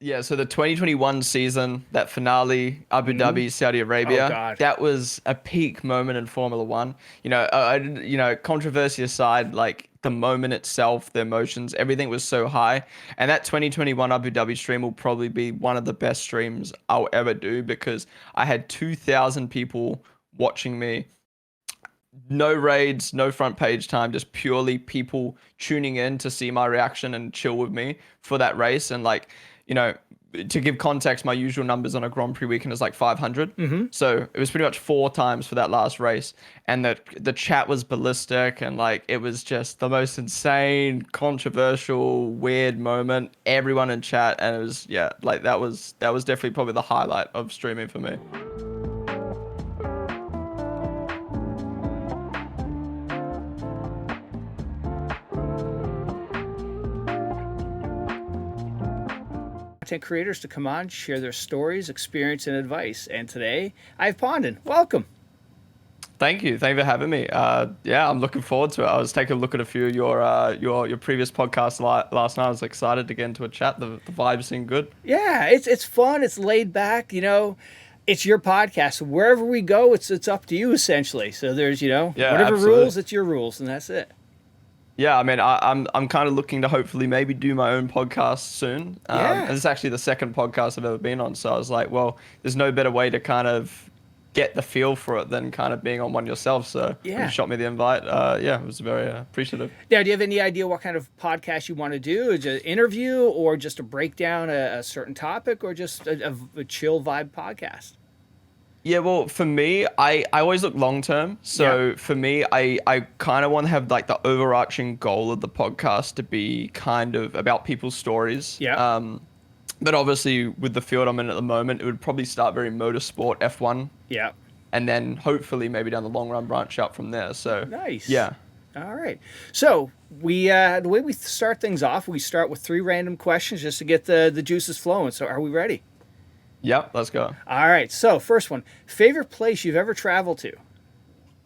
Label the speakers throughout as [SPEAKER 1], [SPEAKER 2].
[SPEAKER 1] Yeah, so the 2021 season, that finale, Abu
[SPEAKER 2] Hmm.
[SPEAKER 1] Dhabi, Saudi
[SPEAKER 2] Oh
[SPEAKER 1] Arabia,
[SPEAKER 2] God.
[SPEAKER 1] that was a peak moment in Formula One. Controversy aside, like the moment itself, the emotions, everything was so high. And that 2021 Abu Dhabi stream will probably be one of the best streams I'll ever do because I had 2,000 people watching me, no raids, no front page time, just purely people tuning in to see my reaction and chill with me for that race. And like, you know, to give context, my usual numbers on a Grand Prix weekend is like 500.
[SPEAKER 2] Hmm.
[SPEAKER 1] So it was pretty much four times for that last race. And the chat was ballistic and like it was just the most insane, controversial, weird moment. Everyone in chat and it was yeah, like that was definitely probably the highlight of streaming for me.
[SPEAKER 2] Content creators to come on, share their stories, experience, and advice. And today I have Pondon. Welcome.
[SPEAKER 1] Thank you. Thank you for having me. Yeah, I'm looking forward to it. I was taking a look at a few of your previous podcasts last night. I was excited to get into a chat. The vibes seem good.
[SPEAKER 2] Yeah, it's fun. It's laid back. It's your podcast. Wherever we go, it's up to you essentially. So there's
[SPEAKER 1] Yeah,
[SPEAKER 2] whatever
[SPEAKER 1] absolutely.
[SPEAKER 2] rules, it's your rules, and that's it.
[SPEAKER 1] Yeah, I mean, I'm kind of looking to hopefully maybe do my own podcast soon. And
[SPEAKER 2] Yeah.
[SPEAKER 1] it's actually the second podcast I've ever been on. So I was like, well, there's no better way to kind of get the feel for it than kind of being on one yourself. So when you
[SPEAKER 2] Yeah.
[SPEAKER 1] shot me the invite, yeah, I was very appreciative.
[SPEAKER 2] Now, do you have any idea what kind of podcast you want to do? Is it an interview or just to break down a certain topic or just a chill vibe podcast?
[SPEAKER 1] Yeah, well, for me, I always look long term.
[SPEAKER 2] Yeah.
[SPEAKER 1] So for me, I kind of want to have like the overarching goal of the podcast to be kind of about people's stories.
[SPEAKER 2] Yeah.
[SPEAKER 1] But obviously, with the field I'm in at the moment, it would probably start very motorsport F1,
[SPEAKER 2] Yeah.
[SPEAKER 1] and then hopefully maybe down the long run branch out from there. So
[SPEAKER 2] Nice.
[SPEAKER 1] yeah,
[SPEAKER 2] All right. So we the way we start things off, we start with three random questions just to get the juices flowing. So are we ready?
[SPEAKER 1] yep, let's go.
[SPEAKER 2] All right. So first one, favorite place you've ever traveled to?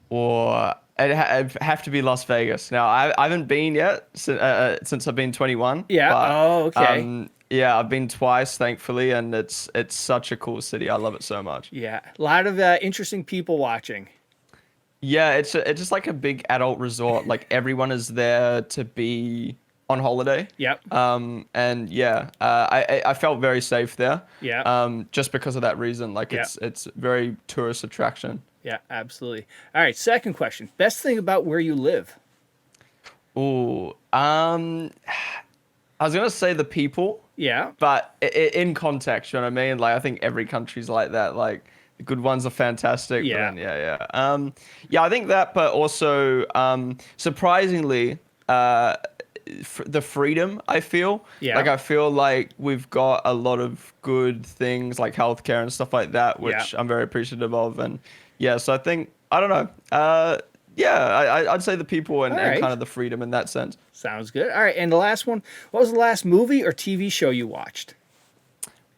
[SPEAKER 1] Or it'd have to be Las Vegas. Now, I haven't been yet since I've been 21,
[SPEAKER 2] Yeah.
[SPEAKER 1] but
[SPEAKER 2] Oh, okay.
[SPEAKER 1] yeah, I've been twice, thankfully, and it's such a cool city. I love it so much.
[SPEAKER 2] Yeah. A lot of interesting people watching.
[SPEAKER 1] Yeah, it's just like a big adult resort. Like everyone is there to be on holiday.
[SPEAKER 2] Yep.
[SPEAKER 1] And yeah, I felt very safe there.
[SPEAKER 2] Yep.
[SPEAKER 1] Just because of that reason. Like
[SPEAKER 2] Yep.
[SPEAKER 1] it's very tourist attraction.
[SPEAKER 2] Yeah. Absolutely. All right. Second question. Best thing about where you live?
[SPEAKER 1] Ooh, I was gonna say the people.
[SPEAKER 2] Yeah.
[SPEAKER 1] But in context, you know what I mean? Like, I think every country's like that. Like, the good ones are fantastic, but
[SPEAKER 2] Yeah.
[SPEAKER 1] then, yeah, yeah. Yeah, I think that, but also, surprisingly, the freedom I feel.
[SPEAKER 2] Yeah.
[SPEAKER 1] Like, I feel like we've got a lot of good things like healthcare and stuff like that,
[SPEAKER 2] Yeah.
[SPEAKER 1] which I'm very appreciative of. And yeah, so I think, I don't know. Yeah, I'd say the people
[SPEAKER 2] All
[SPEAKER 1] and kind
[SPEAKER 2] right.
[SPEAKER 1] of the freedom in that sense.
[SPEAKER 2] Sounds good. All right. And the last one, what was the last movie or TV show you watched?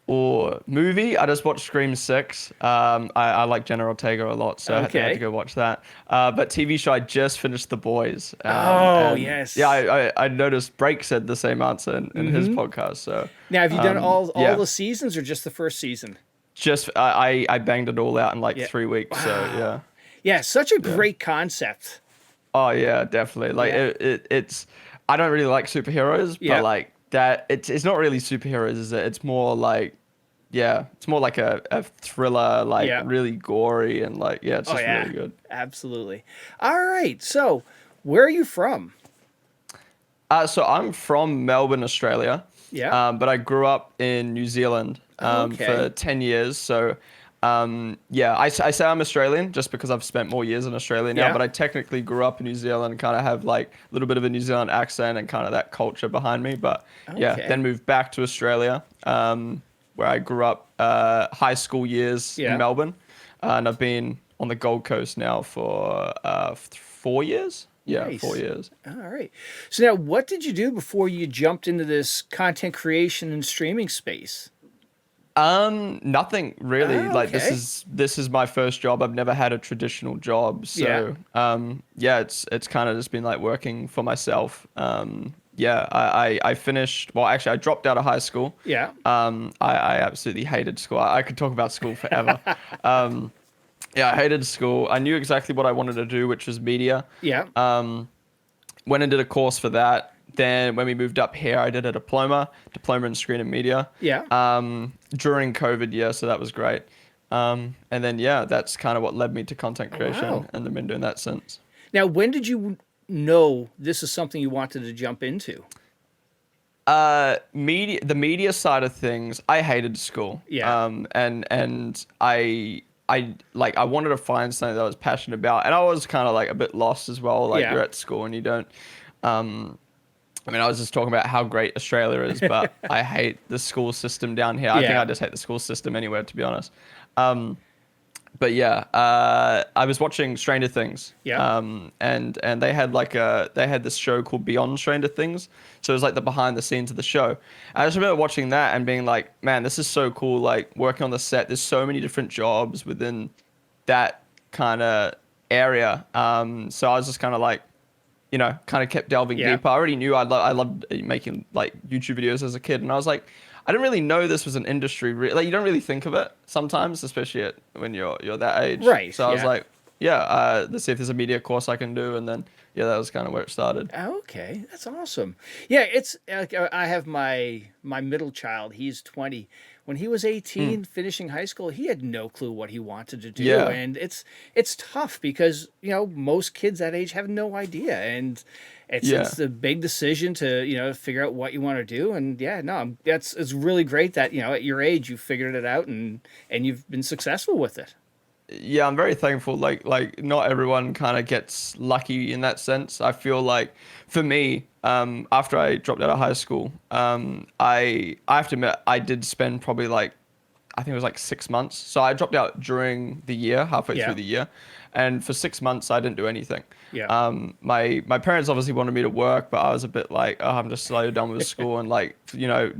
[SPEAKER 1] Or movie, I just watched Scream 6. I like Jenna Ortega a lot, so I had to
[SPEAKER 2] Okay.
[SPEAKER 1] go watch that. But TV show, I just finished The Boys.
[SPEAKER 2] Oh,
[SPEAKER 1] And yeah,
[SPEAKER 2] yes.
[SPEAKER 1] I noticed Break said the same answer in his podcast. So
[SPEAKER 2] Now, have you done all
[SPEAKER 1] yeah,
[SPEAKER 2] the seasons or just the first season?
[SPEAKER 1] just I banged it all out in like
[SPEAKER 2] Yeah.
[SPEAKER 1] 3 weeks. So
[SPEAKER 2] Wow.
[SPEAKER 1] yeah,
[SPEAKER 2] Yeah, such a
[SPEAKER 1] yeah.
[SPEAKER 2] great concept.
[SPEAKER 1] Oh yeah, definitely. Like
[SPEAKER 2] Yeah.
[SPEAKER 1] it's I don't really like superheroes, but
[SPEAKER 2] Yeah.
[SPEAKER 1] like that it's not really superheroes, is it? It's more like yeah, it's more like a thriller, like
[SPEAKER 2] Yeah.
[SPEAKER 1] really gory and like yeah, it's
[SPEAKER 2] Oh
[SPEAKER 1] just
[SPEAKER 2] yeah.
[SPEAKER 1] really good.
[SPEAKER 2] Absolutely. All right. So, where are you from?
[SPEAKER 1] So I'm from Melbourne, Australia,
[SPEAKER 2] Yeah.
[SPEAKER 1] but I grew up in New Zealand for
[SPEAKER 2] Okay.
[SPEAKER 1] 10 years. So yeah, I say I'm Australian just because I've spent more years in Australia now,
[SPEAKER 2] Yeah.
[SPEAKER 1] but I technically grew up in New Zealand and kind of have like a little bit of a New Zealand accent and kind of that culture behind me. But yeah,
[SPEAKER 2] Okay.
[SPEAKER 1] then moved back to Australia, where I grew up high school years in
[SPEAKER 2] Yeah.
[SPEAKER 1] Melbourne. And I've been on the Gold Coast now for 4 years. Yeah, four
[SPEAKER 2] Nice.
[SPEAKER 1] years.
[SPEAKER 2] All right. So now, what did you do before you jumped into this content creation and streaming space?
[SPEAKER 1] Nothing really.
[SPEAKER 2] Oh,
[SPEAKER 1] Like
[SPEAKER 2] okay.
[SPEAKER 1] this is my first job. I've never had a traditional job.
[SPEAKER 2] Yeah.
[SPEAKER 1] So, yeah, it's kind of just been like working for myself. yeah, I finished. Well, actually, I dropped out of high school.
[SPEAKER 2] Yeah.
[SPEAKER 1] I absolutely hated school. I could talk about school forever. Um, yeah, I hated school. I knew exactly what I wanted to do, which was media.
[SPEAKER 2] Yeah.
[SPEAKER 1] Went and did a course for that. Then when we moved up here, I did a diploma in screen and media.
[SPEAKER 2] Yeah.
[SPEAKER 1] During COVID, yeah, so that was great. And then yeah, that's kind of what led me to content
[SPEAKER 2] Oh,
[SPEAKER 1] creation,
[SPEAKER 2] wow.
[SPEAKER 1] and I've been doing that since.
[SPEAKER 2] Now, when did you know this is something you wanted to jump into?
[SPEAKER 1] The media side of things, I hated school.
[SPEAKER 2] Yeah.
[SPEAKER 1] And I wanted to find something that I was passionate about, and I was kind of like a bit lost as well. Like
[SPEAKER 2] Yeah.
[SPEAKER 1] you're at school and you don't. I mean, I was just talking about how great Australia is, but I hate the school system down here. I think
[SPEAKER 2] Yeah.
[SPEAKER 1] I just hate the school system anywhere, to be honest. But yeah, I was watching Stranger Things,
[SPEAKER 2] Yeah.
[SPEAKER 1] and they had this show called Beyond Stranger Things, so it was like the behind the scenes of the show. I just remember watching that and being like, man, this is so cool. Like working on the set, there's so many different jobs within that kind of area. So I was just kind of like, kind of kept delving
[SPEAKER 2] Yeah.
[SPEAKER 1] deeper. I already knew I loved making like YouTube videos as a kid, and I was like, I didn't really know this was an industry. Like you don't really think of it sometimes, especially when you're that age.
[SPEAKER 2] Right.
[SPEAKER 1] So I was
[SPEAKER 2] Yeah.
[SPEAKER 1] like, yeah, let's see if there's a media course I can do, and then yeah, that was kind of where it started.
[SPEAKER 2] Okay, that's awesome. Yeah, it's like I have my middle child. He's 20. When he was 18, finishing high school, he had no clue what he wanted to do,
[SPEAKER 1] Yeah,
[SPEAKER 2] and it's tough because most kids that age have no idea, and
[SPEAKER 1] yeah.
[SPEAKER 2] it's a big decision to figure out what you want to do, and yeah, no, it's really great that at your age you figured it out and you've been successful with it.
[SPEAKER 1] Yeah, I'm very thankful. Like not everyone kind of gets lucky in that sense. I feel like for me, after I dropped out of high school, I have to admit I did spend probably like I think it was like 6 months. So I dropped out during the year, halfway through
[SPEAKER 2] Yeah,
[SPEAKER 1] the year, and for 6 months I didn't do anything.
[SPEAKER 2] yeah,
[SPEAKER 1] My parents obviously wanted me to work, but I was a bit like, oh, I'm just so done with school and like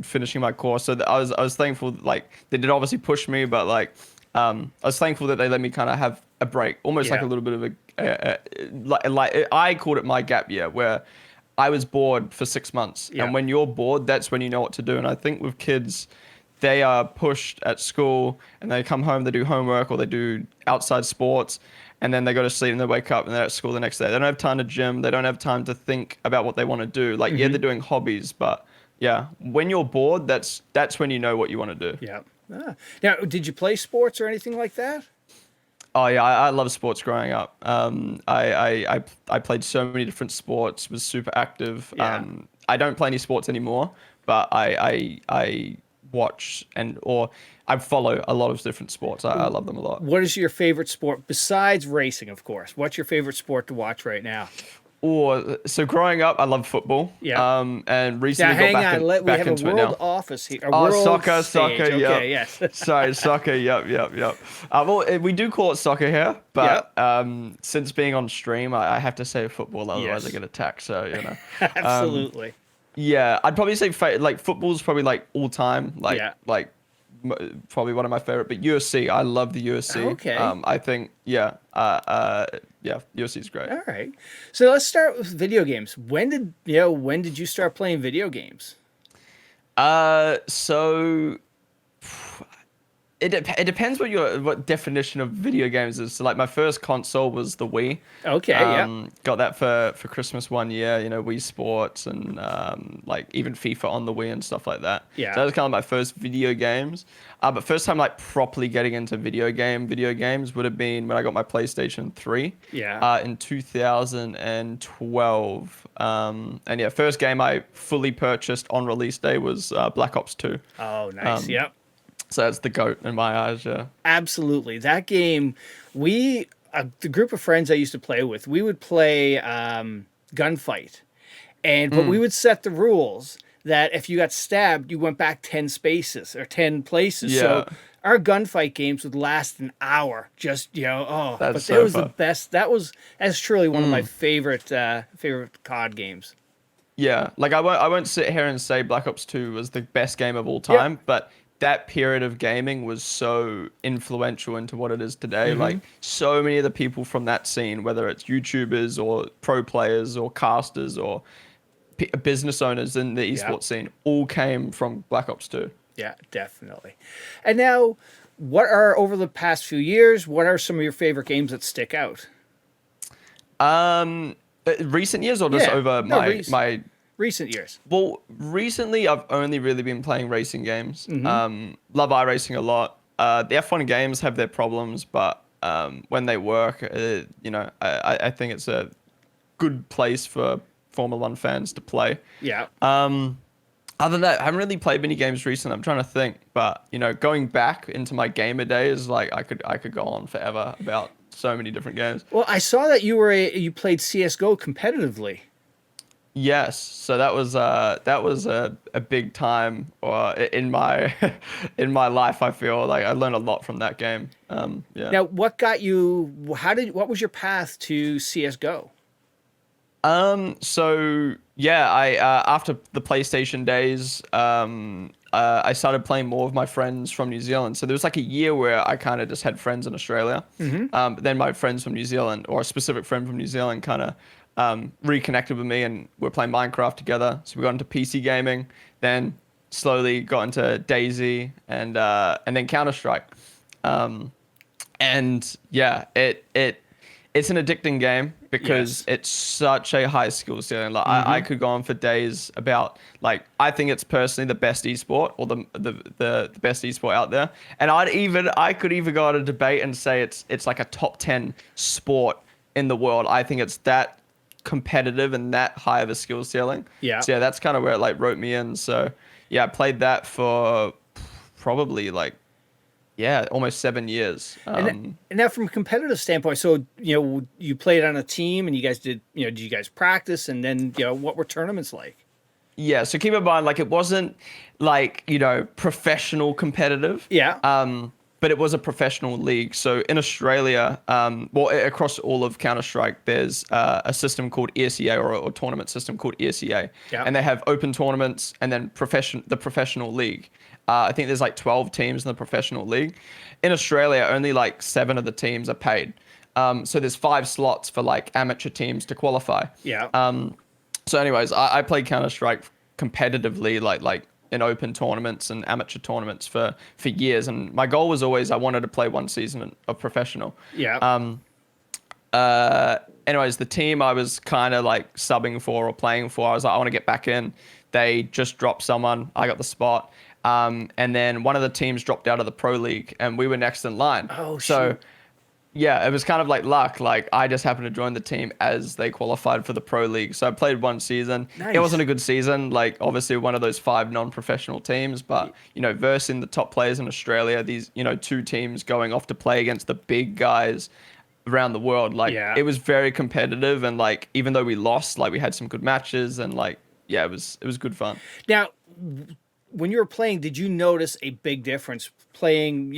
[SPEAKER 1] finishing my course. So I was thankful. Like they did obviously push me, but like I was thankful that they let me kind of have a break, almost like
[SPEAKER 2] yeah,
[SPEAKER 1] a little bit of like I called it my gap year, where I was bored for 6 months,
[SPEAKER 2] yeah.
[SPEAKER 1] and when you're bored, that's when you know what to do. And I think with kids, they are pushed at school, and they come home, they do homework or they do outside sports, and then they go to sleep and they wake up and they're at school the next day. They don't have time to gym. They don't have time to think about what they want to do. Like yeah, they're doing hobbies, but yeah, when you're bored, that's when you know what you want to do.
[SPEAKER 2] Yeah. Ah. Now, did you play sports or anything like that?
[SPEAKER 1] Oh yeah, I love sports growing up. I played so many different sports, was super active.
[SPEAKER 2] Yeah.
[SPEAKER 1] I don't play any sports anymore, but I watch or I follow a lot of different sports. I love them a lot.
[SPEAKER 2] What is your favorite sport besides racing, of course? What's your favorite sport to watch right now?
[SPEAKER 1] Or so growing up, I love football.
[SPEAKER 2] Yeah.
[SPEAKER 1] And
[SPEAKER 2] Now,
[SPEAKER 1] recently got
[SPEAKER 2] hang on. We
[SPEAKER 1] back
[SPEAKER 2] have a
[SPEAKER 1] into it
[SPEAKER 2] world
[SPEAKER 1] now.
[SPEAKER 2] office here. A
[SPEAKER 1] Oh,
[SPEAKER 2] world
[SPEAKER 1] soccer,
[SPEAKER 2] stage.
[SPEAKER 1] soccer,
[SPEAKER 2] Okay,
[SPEAKER 1] yep.
[SPEAKER 2] yes.
[SPEAKER 1] Sorry, soccer, yep. Well, we do call it soccer here, but
[SPEAKER 2] Yep.
[SPEAKER 1] since being on stream, I have to say football, otherwise I
[SPEAKER 2] Yes.
[SPEAKER 1] get attacked. So
[SPEAKER 2] Absolutely.
[SPEAKER 1] yeah, I'd probably say like football's probably like all time,
[SPEAKER 2] Yeah.
[SPEAKER 1] probably one of my favorite. But UFC, I love the UFC.
[SPEAKER 2] Okay.
[SPEAKER 1] I think yeah, UFC is great.
[SPEAKER 2] All right. So let's start with video games. When did you start playing video games?
[SPEAKER 1] So it depends what definition of video games is. So like my first console was the Wii.
[SPEAKER 2] Okay, yeah.
[SPEAKER 1] Got that for Christmas one year. Wii Sports and like even FIFA on the Wii and stuff like that.
[SPEAKER 2] Yeah.
[SPEAKER 1] So that was kind of my first video games. But first time like properly getting into video games would have been when I got my PlayStation 3.
[SPEAKER 2] Yeah.
[SPEAKER 1] In 2012. And yeah, first game I fully purchased on release day was Black Ops 2.
[SPEAKER 2] Oh, nice. Yep.
[SPEAKER 1] So that's the GOAT in my eyes, yeah.
[SPEAKER 2] Absolutely. That game, the group of friends I used to play with, we would play Gunfight. But we would set the rules that if you got stabbed, you went back 10 spaces or 10 places.
[SPEAKER 1] Yeah.
[SPEAKER 2] So our gunfight games would last an hour. Just, but
[SPEAKER 1] That's
[SPEAKER 2] it
[SPEAKER 1] so
[SPEAKER 2] was the
[SPEAKER 1] fun.
[SPEAKER 2] best. That's truly one of my favorite COD games.
[SPEAKER 1] Yeah, like I won't sit here and say Black Ops 2 was the best game of all time, but that period of gaming was so influential into what it is today. Like so many of the people from that scene, whether it's YouTubers or pro players or casters or business owners in the esports scene all came from Black Ops 2.
[SPEAKER 2] Yeah, definitely. And now, what are over the past few years? What are some of your favorite games that stick out?
[SPEAKER 1] Recent years or just over
[SPEAKER 2] no,
[SPEAKER 1] my
[SPEAKER 2] recent years.
[SPEAKER 1] Well, recently I've only really been playing racing games.
[SPEAKER 2] Mm-hmm.
[SPEAKER 1] Love iRacing a lot. The F1 games have their problems, but when they work, I think it's a good place for Formula One fans to play.
[SPEAKER 2] Yeah.
[SPEAKER 1] Other than that, I haven't really played many games recently. I'm trying to think, but going back into my gamer days, like I could go on forever about so many different games.
[SPEAKER 2] Well, I saw that you played CSGO competitively.
[SPEAKER 1] Yes, so that was a big time in my in my life. I feel like I learned a lot from that game. Yeah.
[SPEAKER 2] Now, what got you? What was your path to CS:GO?
[SPEAKER 1] So yeah, I after the PlayStation days, I started playing more with my friends from New Zealand. So there was like a year where I kind of just had friends in Australia. But then my friends from New Zealand, or a specific friend from New Zealand, kind of reconnected with me, and we're playing Minecraft together. So we got into PC gaming, then slowly got into Daisy, and then Counter-Strike. And yeah, it's an addicting game because it's such a high skill ceiling. Like I could go on for days about, like, I think it's personally the best esport, or the best esport out there. And I could even go on a debate and say it's like a top 10 sport in the world. I think it's that competitive and that high of a skill ceiling.
[SPEAKER 2] Yeah.
[SPEAKER 1] So yeah, that's kind of where it like wrote me in. So yeah, I played that for probably like, yeah, almost 7 years.
[SPEAKER 2] And now, from a competitive standpoint, so you played on a team, and you guys did you guys practice, and then what were tournaments like?
[SPEAKER 1] Yeah, so keep in mind, like, it wasn't like professional competitive.
[SPEAKER 2] Yeah.
[SPEAKER 1] But it was a professional league. So in Australia, across all of Counter-Strike, there's a system called ESEA, or a tournament system called ESEA.
[SPEAKER 2] Yeah.
[SPEAKER 1] And they have open tournaments and then the professional league. I think there's like 12 teams in the professional league. In Australia, only like 7 of the teams are paid. So there's 5 slots for like amateur teams to qualify.
[SPEAKER 2] Yeah.
[SPEAKER 1] So anyways, I played Counter-Strike competitively, like in open tournaments and amateur tournaments for years. And my goal was always, I wanted to play one season of professional.
[SPEAKER 2] Yeah.
[SPEAKER 1] Anyways, the team I was kind of like subbing for or playing for, I was like, I want to get back in. They just dropped someone. I got the spot. And then one of the teams dropped out of the pro league, and we were next in line.
[SPEAKER 2] Oh,
[SPEAKER 1] so
[SPEAKER 2] shoot.
[SPEAKER 1] yeah, it was kind of like luck. Like, I just happened to join the team as they qualified for the pro league. So I played one season.
[SPEAKER 2] Nice.
[SPEAKER 1] It wasn't a good season. Like, obviously one of those 5 non-professional teams, but versing the top players in Australia, these 2 teams going off to play against the big guys around the world. Like, it was very competitive, and like, even though we lost, like, we had some good matches, and like, yeah, it was good fun.
[SPEAKER 2] Now, when you were playing, did you notice a big difference playing,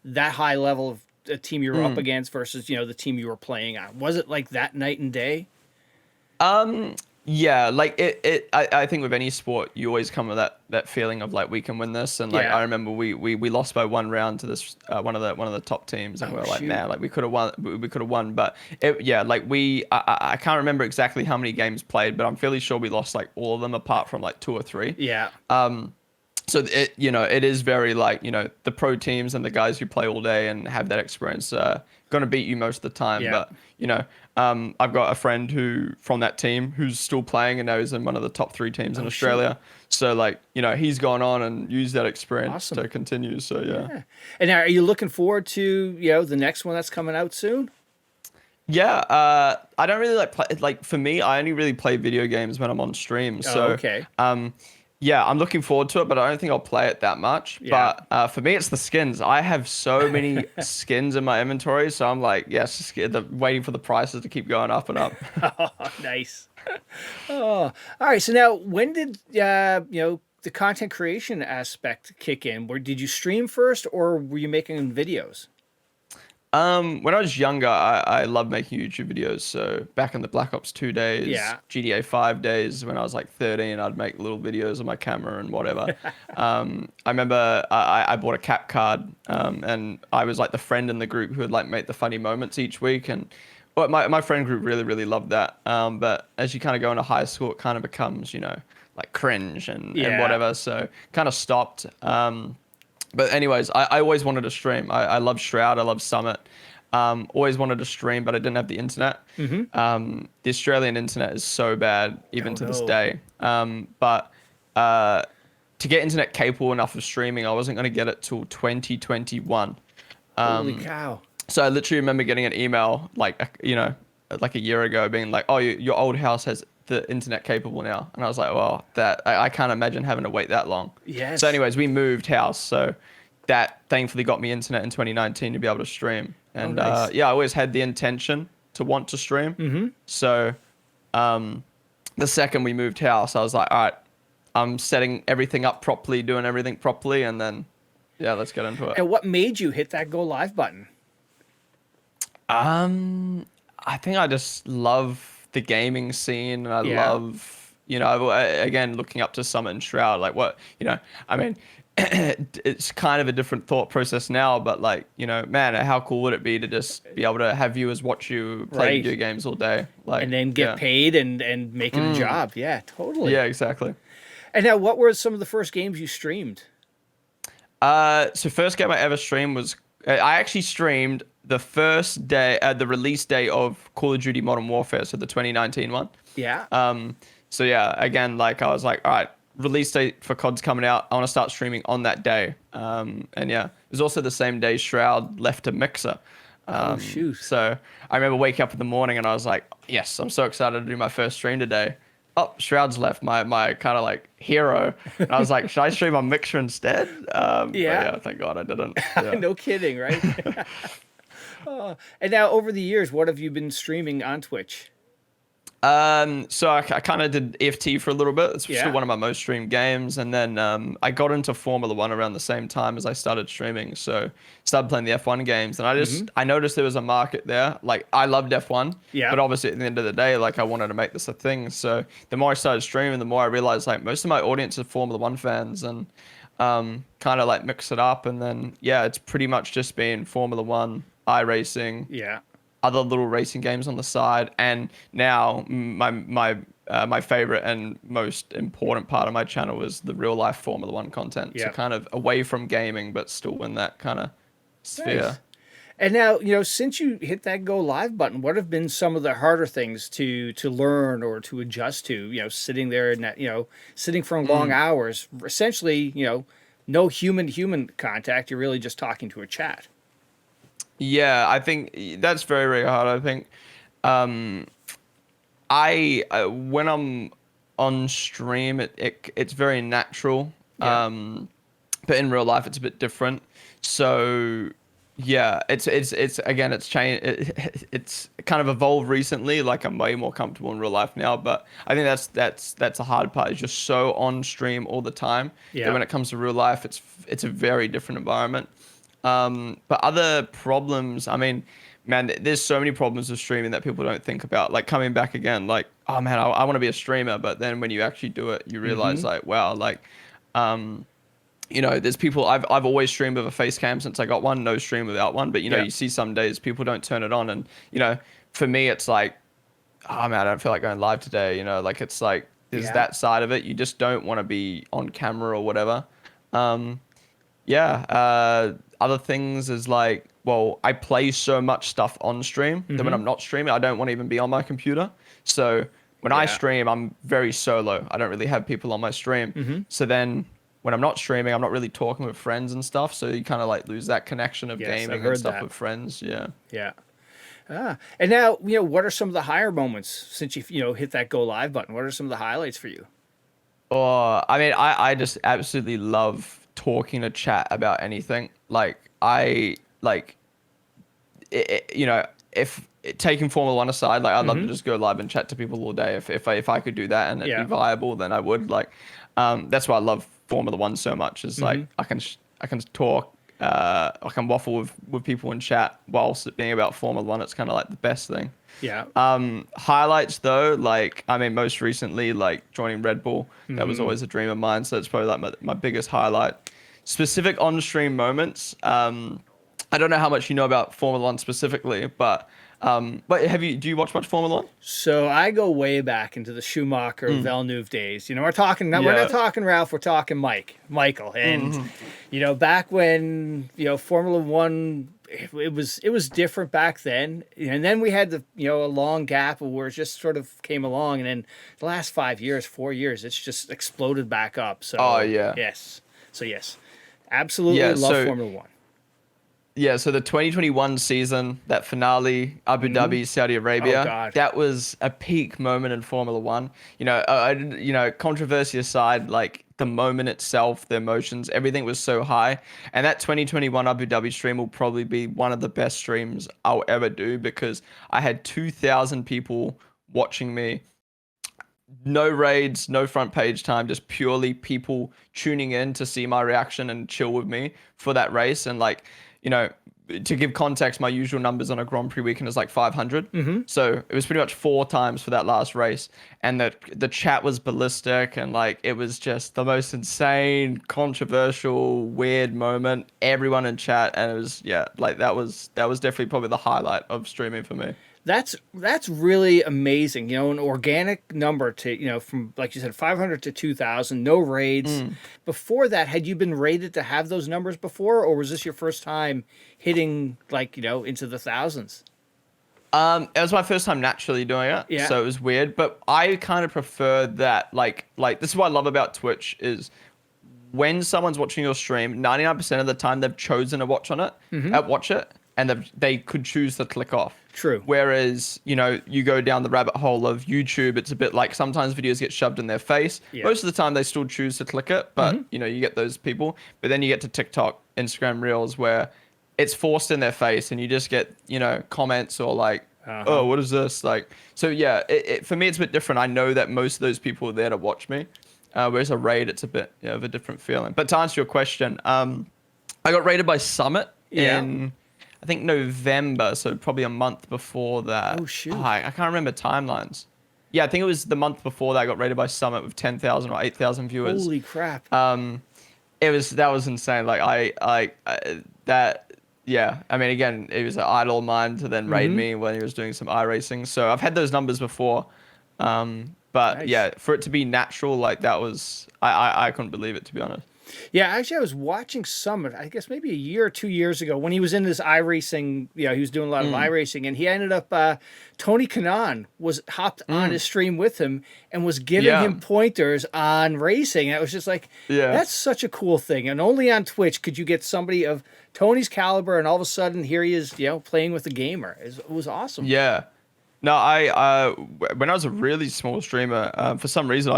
[SPEAKER 2] that high level of a team you were up against versus, the team you were playing on? Was it like that night and day?
[SPEAKER 1] Yeah, like I think with any sport, you always come with that feeling of like, we can win this. And like, I remember we lost by 1 round to this one of the top teams, and we were like, man, like, we could have won. But like, I can't remember exactly how many games played, but I'm fairly sure we lost like all of them apart from like 2 or 3.
[SPEAKER 2] Yeah.
[SPEAKER 1] So it is very like, the pro teams and the guys who play all day and have that experience going to beat you most of the time.
[SPEAKER 2] Yeah.
[SPEAKER 1] But I've got a friend who from that team who's still playing, and now he's in one of the top 3 teams in Australia. So like, he's gone on and used that experience to continue. So yeah.
[SPEAKER 2] And now, are you looking forward to the next one that's coming out soon?
[SPEAKER 1] Yeah, I don't really like for me, I only really play video games when I'm on stream. So
[SPEAKER 2] okay.
[SPEAKER 1] Yeah, I'm looking forward to it, but I don't think I'll play it that much.
[SPEAKER 2] Yeah.
[SPEAKER 1] But for me, it's the skins. I have so many skins in my inventory, so I'm like, yes, waiting for the prices to keep going up and up.
[SPEAKER 2] Oh, nice. Oh, all right. So now, when did the content creation aspect kick in? Did you stream first, or were you making videos?
[SPEAKER 1] When I was younger, I loved making YouTube videos. So back in the Black Ops 2 days, GTA 5 days, when I was like 13, I'd make little videos on my camera and whatever. I remember I bought a cap card, and I was like the friend in the group who would like make the funny moments each week. And But my friend group really loved that. But as you kind of go into high school, it kind of becomes, like cringe and
[SPEAKER 2] Yeah.
[SPEAKER 1] whatever. So kind of stopped. But anyways, I always wanted to stream. I love Shroud. I love Summ1t. Always wanted to stream, but I didn't have the internet. The Australian internet is so bad, even
[SPEAKER 2] Oh
[SPEAKER 1] to this
[SPEAKER 2] no.
[SPEAKER 1] day. But to get internet capable enough of streaming, I wasn't going to get it till 2021.
[SPEAKER 2] Holy cow.
[SPEAKER 1] So I literally remember getting an email like a year ago being like, "Oh, your old house has the internet capable now." And I was like, "Well, I can't imagine having to wait that long." So
[SPEAKER 2] Yes.
[SPEAKER 1] anyways, we moved house. So that thankfully got me internet in 2019 to be able to stream.
[SPEAKER 2] Oh,
[SPEAKER 1] And
[SPEAKER 2] nice.
[SPEAKER 1] yeah, I always had the intention to want to stream. So the second we moved house, I was like, "All right, I'm setting everything up properly, doing everything properly, and then yeah, let's get into it."
[SPEAKER 2] And what made you hit that go live button?
[SPEAKER 1] I think I just love the gaming scene, and I
[SPEAKER 2] Yeah.
[SPEAKER 1] love, again, looking up to Summ1t and Shroud. Like what, I mean, it's kind of a different thought process now, but like, man, how cool would it be to just be able to have viewers watch you play
[SPEAKER 2] Right.
[SPEAKER 1] video games all day? Like,
[SPEAKER 2] And then get
[SPEAKER 1] yeah,
[SPEAKER 2] paid and make it a job. Yeah, totally.
[SPEAKER 1] yeah, exactly.
[SPEAKER 2] And now, what were some of the first games you streamed?
[SPEAKER 1] So first game I ever streamed was I actually streamed the first day, the release day of Call of Duty Modern Warfare, so the 2019 one.
[SPEAKER 2] Yeah.
[SPEAKER 1] So yeah, again, like I was like, all right, release date for COD's coming out. I want to start streaming on that day. And yeah, it was also the same day Shroud left to Mixer.
[SPEAKER 2] Oh shoot.
[SPEAKER 1] So I remember waking up in the morning and I was like, yes, I'm so excited to do my first stream today. Oh, Shroud's left, my kind of like hero. And I was like, should I stream on Mixer instead? But
[SPEAKER 2] Yeah.
[SPEAKER 1] yeah, thank God I didn't. Yeah.
[SPEAKER 2] No kidding, right? And now, over the years, what have you been streaming on Twitch?
[SPEAKER 1] So I kind of did EFT for a little bit. It's still
[SPEAKER 2] Yeah.
[SPEAKER 1] one of my most streamed games. And then I got into Formula One around the same time as I started streaming. So started playing the F1 games. And I noticed there was a market there. Like I loved F1,
[SPEAKER 2] Yeah.
[SPEAKER 1] but obviously at the end of the day, like I wanted to make this a thing. So the more I started streaming, the more I realized like most of my audience are Formula One fans and kind of like mix it up. And then, yeah, it's pretty much just been Formula One, iRacing,
[SPEAKER 2] Yeah.
[SPEAKER 1] other little racing games on the side, and now my favorite and most important part of my channel is the real life Formula One content. So
[SPEAKER 2] Yeah.
[SPEAKER 1] kind of away from gaming, but still in that kind of sphere.
[SPEAKER 2] Nice. And now, since you hit that go live button, what have been some of the harder things to learn or to adjust to? Sitting there and that, sitting for long hours, essentially, no human to human contact. You're really just talking to a chat.
[SPEAKER 1] Yeah, I think that's very hard. I think when I'm on stream, it's very natural.
[SPEAKER 2] Yeah.
[SPEAKER 1] But in real life, it's a bit different. So yeah, it's again, it's changed. It's kind of evolved recently. Like I'm way more comfortable in real life now. But I think that's a hard part. Is just so on stream all the time
[SPEAKER 2] Yeah.
[SPEAKER 1] that when it comes to real life, it's a very different environment. But other problems, I mean, man, there's so many problems with streaming that people don't think about. Like coming back again, like, oh man, I want to be a streamer, but then when you actually do it, you realize like, wow, like, there's people I've always streamed with a face cam since I got one, no stream without one. But
[SPEAKER 2] Yeah.
[SPEAKER 1] you see some days people don't turn it on, and for me, it's like, oh man, I don't feel like going live today. Like it's like there's
[SPEAKER 2] Yeah.
[SPEAKER 1] that side of it. You just don't want to be on camera or whatever. Yeah. Other things is like, well, I play so much stuff on stream that when I'm not streaming, I don't want to even be on my computer. So when I
[SPEAKER 2] Yeah.
[SPEAKER 1] stream, I'm very solo. I don't really have people on my stream. So then when I'm not streaming, I'm not really talking with friends and stuff. So you kind of like lose that connection of
[SPEAKER 2] Yes, I've
[SPEAKER 1] gaming
[SPEAKER 2] heard
[SPEAKER 1] and stuff
[SPEAKER 2] that.
[SPEAKER 1] with friends. Yeah.
[SPEAKER 2] Yeah. And now, what are some of the higher moments since you hit that go live button? What are some of the highlights for you?
[SPEAKER 1] Or I mean, I just absolutely love talking to chat about anything. Like I like, if taking Formula One aside, like I'd love to just go live and chat to people all day. If I could do that and it'd
[SPEAKER 2] Yeah.
[SPEAKER 1] be viable, then I would. Like, that's why I love Formula One so much. Is like I can talk, I can waffle with people in chat whilst it being about Formula One. It's kind of like the best thing.
[SPEAKER 2] Yeah.
[SPEAKER 1] Highlights though, like I mean, most recently, like joining Red Bull, that was always a dream of mine. So it's probably like my biggest highlight. Specific on-stream moments. I don't know how much you know about Formula One specifically, but But do you watch much Formula One?
[SPEAKER 2] So I go way back into the Schumacher Villeneuve days. We're talking we're not
[SPEAKER 1] Yeah.
[SPEAKER 2] talking Ralph, we're talking Michael. And back when, Formula One, it was different back then. And then we had a long gap where it just sort of came along, and then the last 5 years, 4 years, it's just exploded back up.
[SPEAKER 1] Oh
[SPEAKER 2] So
[SPEAKER 1] yeah.
[SPEAKER 2] yes. So yes. Absolutely
[SPEAKER 1] Yeah.
[SPEAKER 2] love
[SPEAKER 1] So
[SPEAKER 2] Formula One.
[SPEAKER 1] yeah, so the 2021 season, that finale, Abu Dhabi, Saudi
[SPEAKER 2] Oh
[SPEAKER 1] Arabia,
[SPEAKER 2] God.
[SPEAKER 1] that was a peak moment in Formula One. Controversy aside, like the moment itself, the emotions, everything was so high. And that 2021 Abu Dhabi stream will probably be one of the best streams I'll ever do because I had 2,000 people watching me. No raids, no front page time, just purely people tuning in to see my reaction and chill with me for that race. And like, you know, to give context, my usual numbers on a Grand Prix weekend is like 500. So it was pretty much 4 times for that last race. And the chat was ballistic, and like it was just the most insane, controversial, weird moment. Everyone in chat, and it was like that was definitely probably the highlight of streaming for me.
[SPEAKER 2] That's really amazing. An organic number to, from, like you said, 500 to 2,000, no raids. Before that, had you been rated to have those numbers before, or was this your first time hitting, like, into the thousands?
[SPEAKER 1] It was my first time naturally doing it,
[SPEAKER 2] Yeah.
[SPEAKER 1] so it was weird. But I kind of prefer that. Like this is what I love about Twitch is when someone's watching your stream, 99% of the time they've chosen to watch it, and they could choose to click off.
[SPEAKER 2] True.
[SPEAKER 1] Whereas, you go down the rabbit hole of YouTube, it's a bit like sometimes videos get shoved in their face.
[SPEAKER 2] Yeah.
[SPEAKER 1] Most of the time they still choose to click it, but you get those people. But then you get to TikTok, Instagram Reels where it's forced in their face and you just get, comments or like, oh, what is this? Like, so yeah, for me, it's a bit different. I know that most of those people are there to watch me. Whereas a raid, it's a bit of a different feeling. But to answer your question, I got raided by Summ1t in, I think, November, so probably a month before that.
[SPEAKER 2] Oh, shoot.
[SPEAKER 1] I can't remember timelines. Yeah, I think it was the month before that I got raided by Summ1t with 10,000 or 8,000 viewers.
[SPEAKER 2] Holy crap.
[SPEAKER 1] That was insane. Yeah. I mean, again, it was an idol of mine to then raid me when he was doing some iRacing. So I've had those numbers before. But
[SPEAKER 2] Nice.
[SPEAKER 1] yeah, for it to be natural, like that was, I couldn't believe it, to be honest.
[SPEAKER 2] Yeah, actually, I was watching Summ1t, I guess maybe a year or 2 years ago, when he was in this iRacing. He was doing a lot of iRacing, and he ended up, Tony Kanaan was hopped on his stream with him and was giving him pointers on racing. And it was just like, that's such a cool thing. And only on Twitch could you get somebody of Tony's caliber, and all of a sudden here he is, playing with a gamer. It was awesome.
[SPEAKER 1] Yeah. No, when I was a really small streamer, for some reason,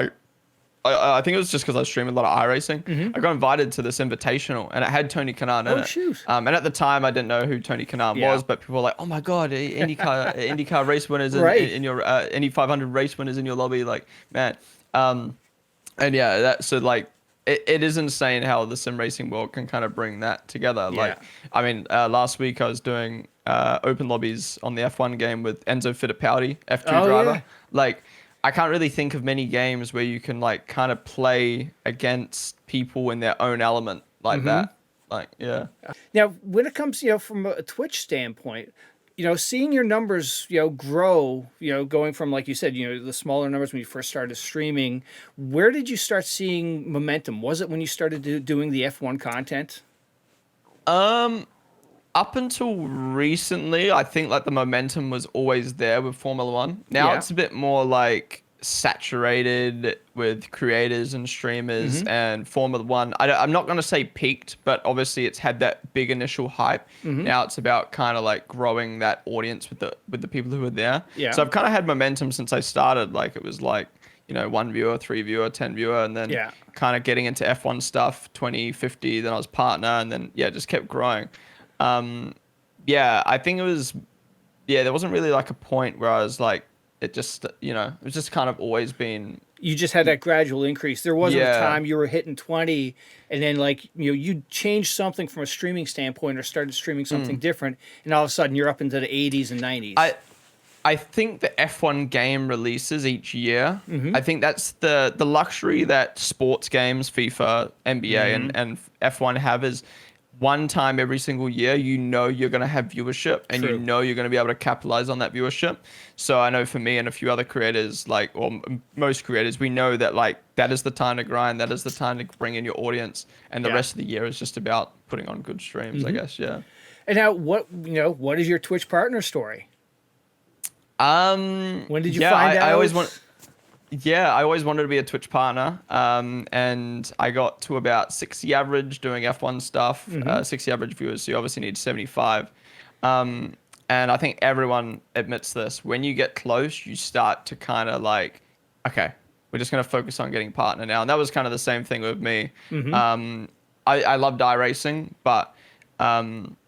[SPEAKER 1] I think it was just because I was streaming a lot of iRacing. I got invited to this invitational, and it had Tony Kanaan in it.
[SPEAKER 2] Shoot.
[SPEAKER 1] And at the time, I didn't know who Tony Kanaan was, but people were like, "Oh my God, IndyCar race winners in your Indy 500 race winners in your lobby!" Like, man, and yeah, it is insane how the sim racing world can kind of bring that together.
[SPEAKER 2] Yeah.
[SPEAKER 1] Like, I mean, last week I was doing open lobbies on the F1 game with Enzo Fittipaldi, F2 driver.
[SPEAKER 2] Yeah.
[SPEAKER 1] Like, I can't really think of many games where you can like kind of play against people in their own element like that. Like, yeah.
[SPEAKER 2] Now, when it comes, from a Twitch standpoint, seeing your numbers, grow, going from, like you said, the smaller numbers when you first started streaming, where did you start seeing momentum? Was it when you started doing the F1 content?
[SPEAKER 1] Up until recently, I think like the momentum was always there with Formula One. Now it's a bit more like saturated with creators and streamers, and Formula One. I'm not going to say peaked, but obviously it's had that big initial hype. Now it's about kind of like growing that audience with the people who are there.
[SPEAKER 2] Yeah.
[SPEAKER 1] So I've kind of had momentum since I started. Like it was like, 1 viewer, 3 viewer, 10 viewer, and then kind of getting into F1 stuff, 20, 50, then I was partner, and then just kept growing. I think it was, there wasn't really like a point where I was like, it just, it was just kind of always been.
[SPEAKER 2] You just had that gradual increase. There wasn't a time you were hitting 20 and then like, you changed something from a streaming standpoint or started streaming something different, and all of a sudden you're up into the 80s and 90s.
[SPEAKER 1] I think the F1 game releases each year. I think that's the luxury that sports games, FIFA, NBA, and F1 have is one time every single year, you know you're going to have viewership and you
[SPEAKER 2] True.
[SPEAKER 1] know you're going to be able to capitalize on that viewership. So I know for me and a few other creators, like, or most creators, we know that like that is the time to grind, that is the time to bring in your audience, and the
[SPEAKER 2] Yeah.
[SPEAKER 1] rest of the year is just about putting on good streams, I guess. Yeah.
[SPEAKER 2] And now, what is your Twitch partner story? When did you
[SPEAKER 1] Yeah,
[SPEAKER 2] find
[SPEAKER 1] I always
[SPEAKER 2] out?
[SPEAKER 1] want. Yeah, I always wanted to be a Twitch partner, and I got to about 60 average doing F1 stuff, 60 average viewers, so you obviously need 75. Um, and I think everyone admits this. When you get close, you start to kind of like, okay, we're just going to focus on getting partner now. And that was kind of the same thing with me. I loved iRacing, but um,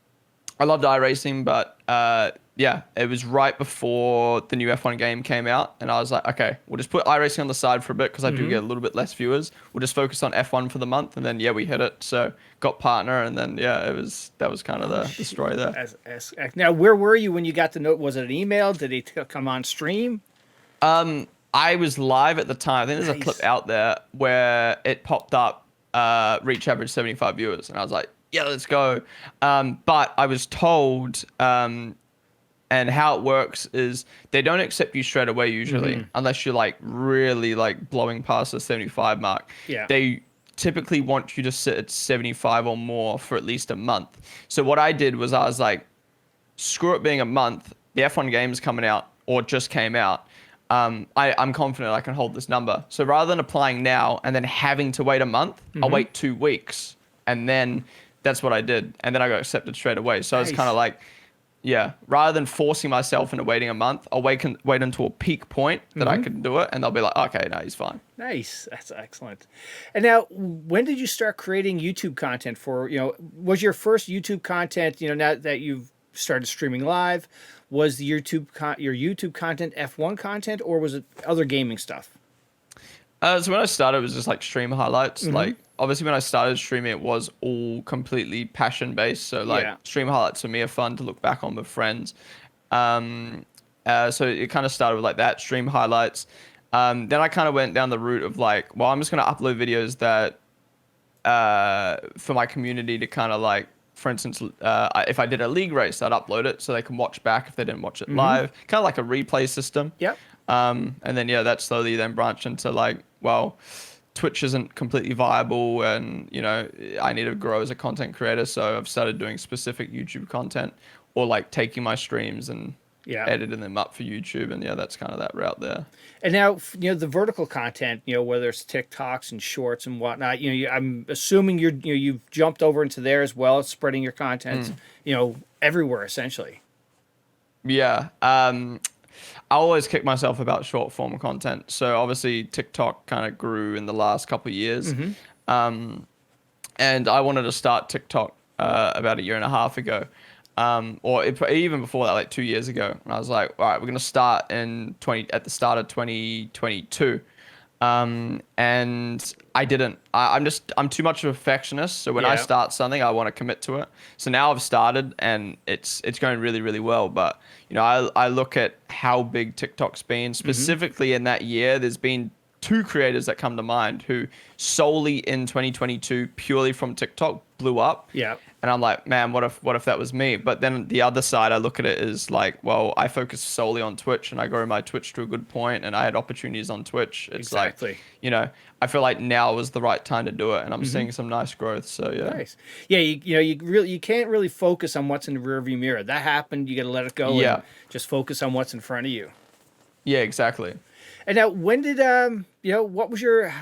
[SPEAKER 1] yeah, it was right before the new F1 game came out, and I was like, okay, we'll just put iRacing on the side for a bit because I do get a little bit less viewers. We'll just focus on F1 for the month, and then yeah, we hit it. So got partner, and then yeah, that was kind of the story there.
[SPEAKER 2] Now, where were you when you got the note? Was it an email? Did he come on stream?
[SPEAKER 1] I was live at the time. I think there's a clip
[SPEAKER 2] Nice.
[SPEAKER 1] out there where it popped up, reach average 75 viewers, and I was like, yeah, let's go. But I was told, and how it works is they don't accept you straight away usually, unless you're like really like blowing past the 75 mark.
[SPEAKER 2] Yeah.
[SPEAKER 1] They typically want you to sit at 75 or more for at least a month. So what I did was I was like, screw it being a month. The F1 game's coming out or just came out. I'm confident I can hold this number. So rather than applying now and then having to wait a month, I'll wait 2 weeks. And then that's what I did. And then I got accepted straight away. So I was
[SPEAKER 2] Nice.
[SPEAKER 1] kind of like, yeah, rather than forcing myself into waiting a month, I'll wait until a peak point that I can do it. And they'll be like, okay, no, he's fine.
[SPEAKER 2] Nice. That's excellent. And now, when did you start creating YouTube content for, was your first YouTube content, now that you've started streaming live, was the your YouTube content F1 content, or was it other gaming stuff?
[SPEAKER 1] So when I started, it was just like stream highlights. Like obviously when I started streaming, it was all completely passion based. So like
[SPEAKER 2] Yeah.
[SPEAKER 1] stream highlights for me are fun to look back on with friends. So it kind of started with like that stream highlights. Then I kind of went down the route of like, well, I'm just gonna upload videos that for my community to kind of like, for instance, if I did a league race, I'd upload it so they can watch back if they didn't watch it live. Kind of like a replay system.
[SPEAKER 2] Yep.
[SPEAKER 1] And then yeah, that slowly then branched into like, well, Twitch isn't completely viable, and I need to grow as a content creator. So I've started doing specific YouTube content, or like taking my streams and
[SPEAKER 2] Yeah.
[SPEAKER 1] editing them up for YouTube, and yeah, that's kind of that route there.
[SPEAKER 2] And now, the vertical content, whether it's TikToks and shorts and whatnot, I'm assuming you've jumped over into there as well, spreading your content, everywhere essentially.
[SPEAKER 1] Yeah. I always kick myself about short form content. So obviously TikTok kind of grew in the last couple of years. And I wanted to start TikTok about a year and a half ago. Even before that, like 2 years ago. And I was like, all right, we're going to start at the start of 2022. And I didn't. I'm too much of a perfectionist. So when I
[SPEAKER 2] Yeah.
[SPEAKER 1] start something, I want to commit to it. So now I've started, and it's going really, really well. But I look at how big TikTok's been. Specifically in that year, there's been 2 creators that come to mind who solely in 2022, purely from TikTok, blew up.
[SPEAKER 2] Yeah.
[SPEAKER 1] And I'm like, man, what if that was me? But then the other side, I look at it as like, well, I focus solely on Twitch, and I grow my Twitch to a good point, and I had opportunities on Twitch. It's
[SPEAKER 2] Exactly.
[SPEAKER 1] like, I feel like now was the right time to do it, and I'm seeing some nice growth. So yeah.
[SPEAKER 2] Nice. Yeah, you can't really focus on what's in the rearview mirror. That happened. You got to let it go.
[SPEAKER 1] Yeah.
[SPEAKER 2] And just focus on what's in front of you.
[SPEAKER 1] Yeah, exactly.
[SPEAKER 2] And now, when did what was your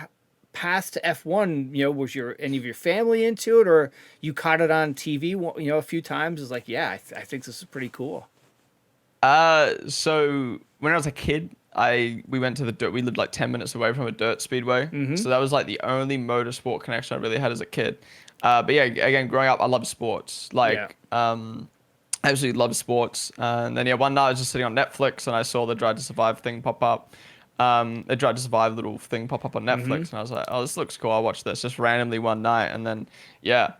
[SPEAKER 2] path to F1? Was any of your family into it, or you caught it on TV? A few times. It's like, yeah, I think this is pretty cool.
[SPEAKER 1] So when I was a kid, we went to the dirt. We lived like 10 minutes away from a dirt speedway. So that was like the only motorsport connection I really had as a kid. But yeah, again, growing up, I love sports. Like, absolutely love sports. And then yeah, one night I was just sitting on Netflix, and I saw the Drive to Survive thing pop up. The Drive to Survive little thing pop up on Netflix, and I was like, oh, this looks cool. I'll watch this just randomly one night, and then yeah,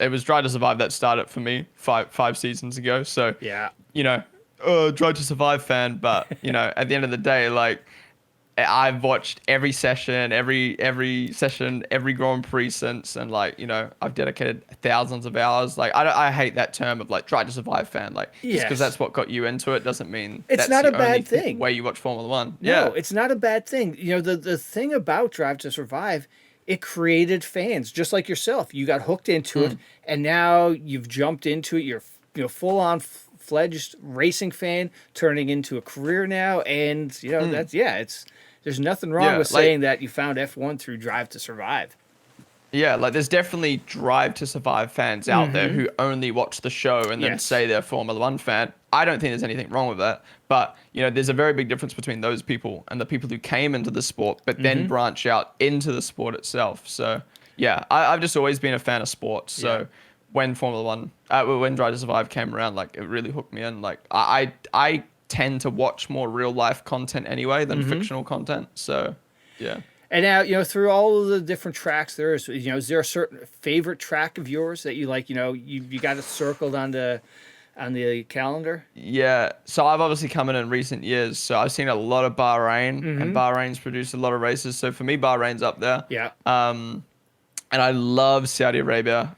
[SPEAKER 1] it was Drive to Survive that started for me five seasons ago. So
[SPEAKER 2] Yeah.
[SPEAKER 1] Drive to Survive fan, but at the end of the day, like I've watched every session, every session, every Grand Prix since, and like, I've dedicated thousands of hours. Like, I hate that term of like Drive to Survive fan. Like, just because
[SPEAKER 2] Yes.
[SPEAKER 1] that's what got you into it doesn't mean
[SPEAKER 2] It's
[SPEAKER 1] that's
[SPEAKER 2] not a
[SPEAKER 1] the only
[SPEAKER 2] bad thing.
[SPEAKER 1] way you watch Formula One.
[SPEAKER 2] No,
[SPEAKER 1] Yeah.
[SPEAKER 2] it's not a bad thing. The thing about Drive to Survive, it created fans just like yourself. You got hooked into it, and now you've jumped into it. You're full on fledged racing fan, turning into a career now, and that's it's there's nothing wrong
[SPEAKER 1] Yeah,
[SPEAKER 2] with
[SPEAKER 1] like
[SPEAKER 2] saying that you found F1 through Drive to Survive.
[SPEAKER 1] Yeah, like there's definitely Drive to Survive fans out there who only watch the show and then
[SPEAKER 2] Yes.
[SPEAKER 1] say they're a Formula One fan. I don't think there's anything wrong with that. But, there's a very big difference between those people and the people who came into the sport but then branch out into the sport itself. So, yeah, I've just always been a fan of sports. So when Formula One, when Drive to Survive came around, like it really hooked me in. Like I tend to watch more real life content anyway than fictional content. So, yeah.
[SPEAKER 2] And now, through all of the different tracks there is there a certain favorite track of yours that you like, you got it circled on the calendar?
[SPEAKER 1] Yeah, so I've obviously come in recent years, so I've seen a lot of Bahrain, and Bahrain's produced a lot of races. So for me, Bahrain's up there.
[SPEAKER 2] Yeah.
[SPEAKER 1] And I love Saudi Arabia.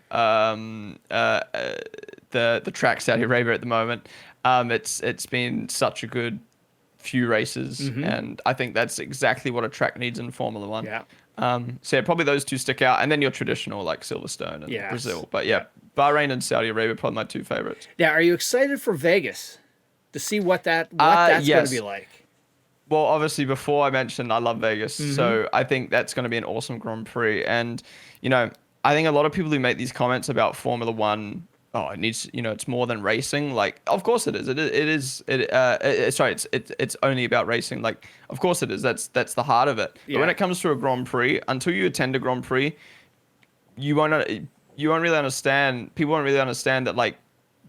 [SPEAKER 1] The track Saudi Arabia at the moment. It's been such a good few races, and I think that's exactly what a track needs in Formula One.
[SPEAKER 2] Yeah.
[SPEAKER 1] So yeah, probably those two stick out, and then your traditional like Silverstone and
[SPEAKER 2] Yes.
[SPEAKER 1] Brazil. But yeah, Bahrain and Saudi Arabia are probably my two favorites.
[SPEAKER 2] Now, are you excited for Vegas to see what that's going
[SPEAKER 1] Yes.
[SPEAKER 2] to be like?
[SPEAKER 1] Well, obviously, before I mentioned I love Vegas, so I think that's going to be an awesome Grand Prix. And I think a lot of people who make these comments about Formula One, oh, it needs, it's more than racing. Like, of course it is. It's only about racing. Like, of course it is. That's the heart of it.
[SPEAKER 2] Yeah.
[SPEAKER 1] But when it comes to a Grand Prix, until you attend a Grand Prix, you won't really understand. People won't really understand that like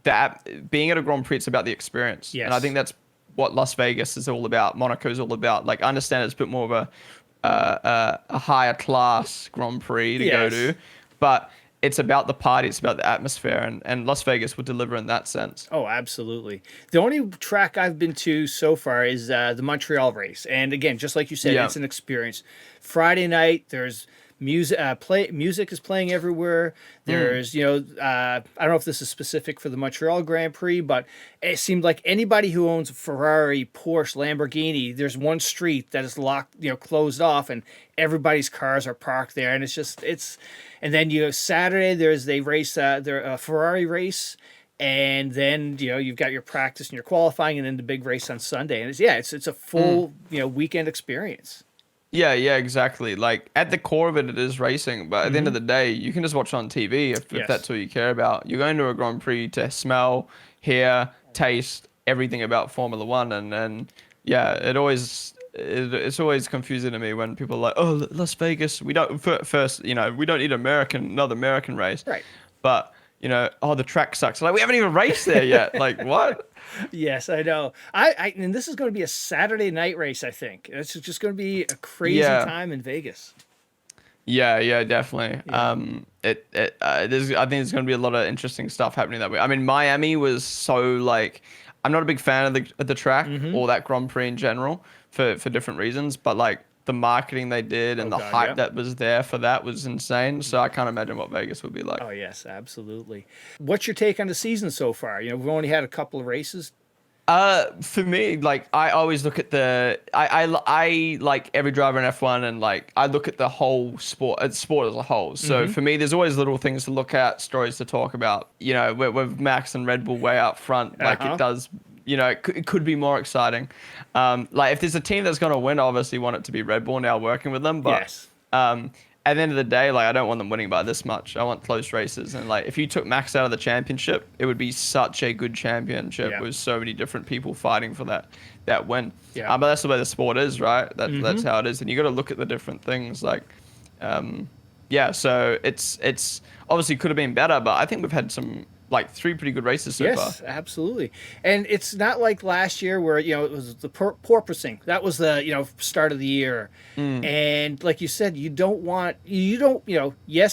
[SPEAKER 1] that being at a Grand Prix, it's about the experience.
[SPEAKER 2] Yes.
[SPEAKER 1] And I think that's what Las Vegas is all about. Monaco is all about. Like, I understand it's a bit more of a higher class Grand Prix to go
[SPEAKER 2] Yes.
[SPEAKER 1] to, but it's about the party, it's about the atmosphere, and Las Vegas will deliver in that sense.
[SPEAKER 2] Oh, absolutely. The only track I've been to so far is the Montreal race. And again, just like you said,
[SPEAKER 1] Yeah.
[SPEAKER 2] it's an experience. Friday night, there's music music is playing everywhere. There's I don't know if this is specific for the Montreal Grand Prix, but it seemed like anybody who owns a Ferrari, Porsche, Lamborghini, there's one street that is locked, closed off, and everybody's cars are parked there, and and then Saturday they race a Ferrari race. And then you've got your practice and your qualifying, and then the big race on Sunday, and it's a full weekend experience.
[SPEAKER 1] Yeah, exactly. Like, at the core of it, it is racing, but at the end of the day, you can just watch on TV if
[SPEAKER 2] Yes.
[SPEAKER 1] that's all you care about. You're going to a Grand Prix to smell, hear, taste everything about Formula One, and yeah, it's always confusing to me when people are like, oh, Las Vegas, we don't first, we don't need another American race,
[SPEAKER 2] Right.
[SPEAKER 1] but oh, the track sucks. Like, we haven't even raced there yet. Like, what?
[SPEAKER 2] Yes, I know. And this is going to be a Saturday night race, I think. It's just going to be a crazy
[SPEAKER 1] Yeah.
[SPEAKER 2] time in Vegas.
[SPEAKER 1] Yeah, definitely.
[SPEAKER 2] Yeah.
[SPEAKER 1] I think there's going to be a lot of interesting stuff happening that way. I mean, Miami was so like, I'm not a big fan of the track or that Grand Prix in general for different reasons, but like the marketing they did and
[SPEAKER 2] Oh,
[SPEAKER 1] the
[SPEAKER 2] God,
[SPEAKER 1] hype
[SPEAKER 2] yeah.
[SPEAKER 1] that was there for that was insane. So I can't imagine what Vegas would be like.
[SPEAKER 2] Oh, yes, absolutely. What's your take on the season so far? We've only had a couple of races.
[SPEAKER 1] For me, like I always look at I like every driver in F1, and like I look at the whole sport as a whole. So for me, there's always little things to look at, stories to talk about. With Max and Red Bull way out front, like it does. It could be more exciting. Like if there's a team that's gonna win, I obviously want it to be Red Bull now working with them. But
[SPEAKER 2] Yes.
[SPEAKER 1] at the end of the day, like I don't want them winning by this much. I want close races. And like if you took Max out of the championship, it would be such a good championship
[SPEAKER 2] Yeah.
[SPEAKER 1] with so many different people fighting for that win.
[SPEAKER 2] Yeah.
[SPEAKER 1] But that's the way the sport is, right? That's how it is. And you got to look at the different things. Like, so it's obviously could have been better, but I think we've had some like 3 pretty good races so far.
[SPEAKER 2] Yes, absolutely. And it's not like last year where, it was the porpoising. That was the, start of the year. And like you said, yes,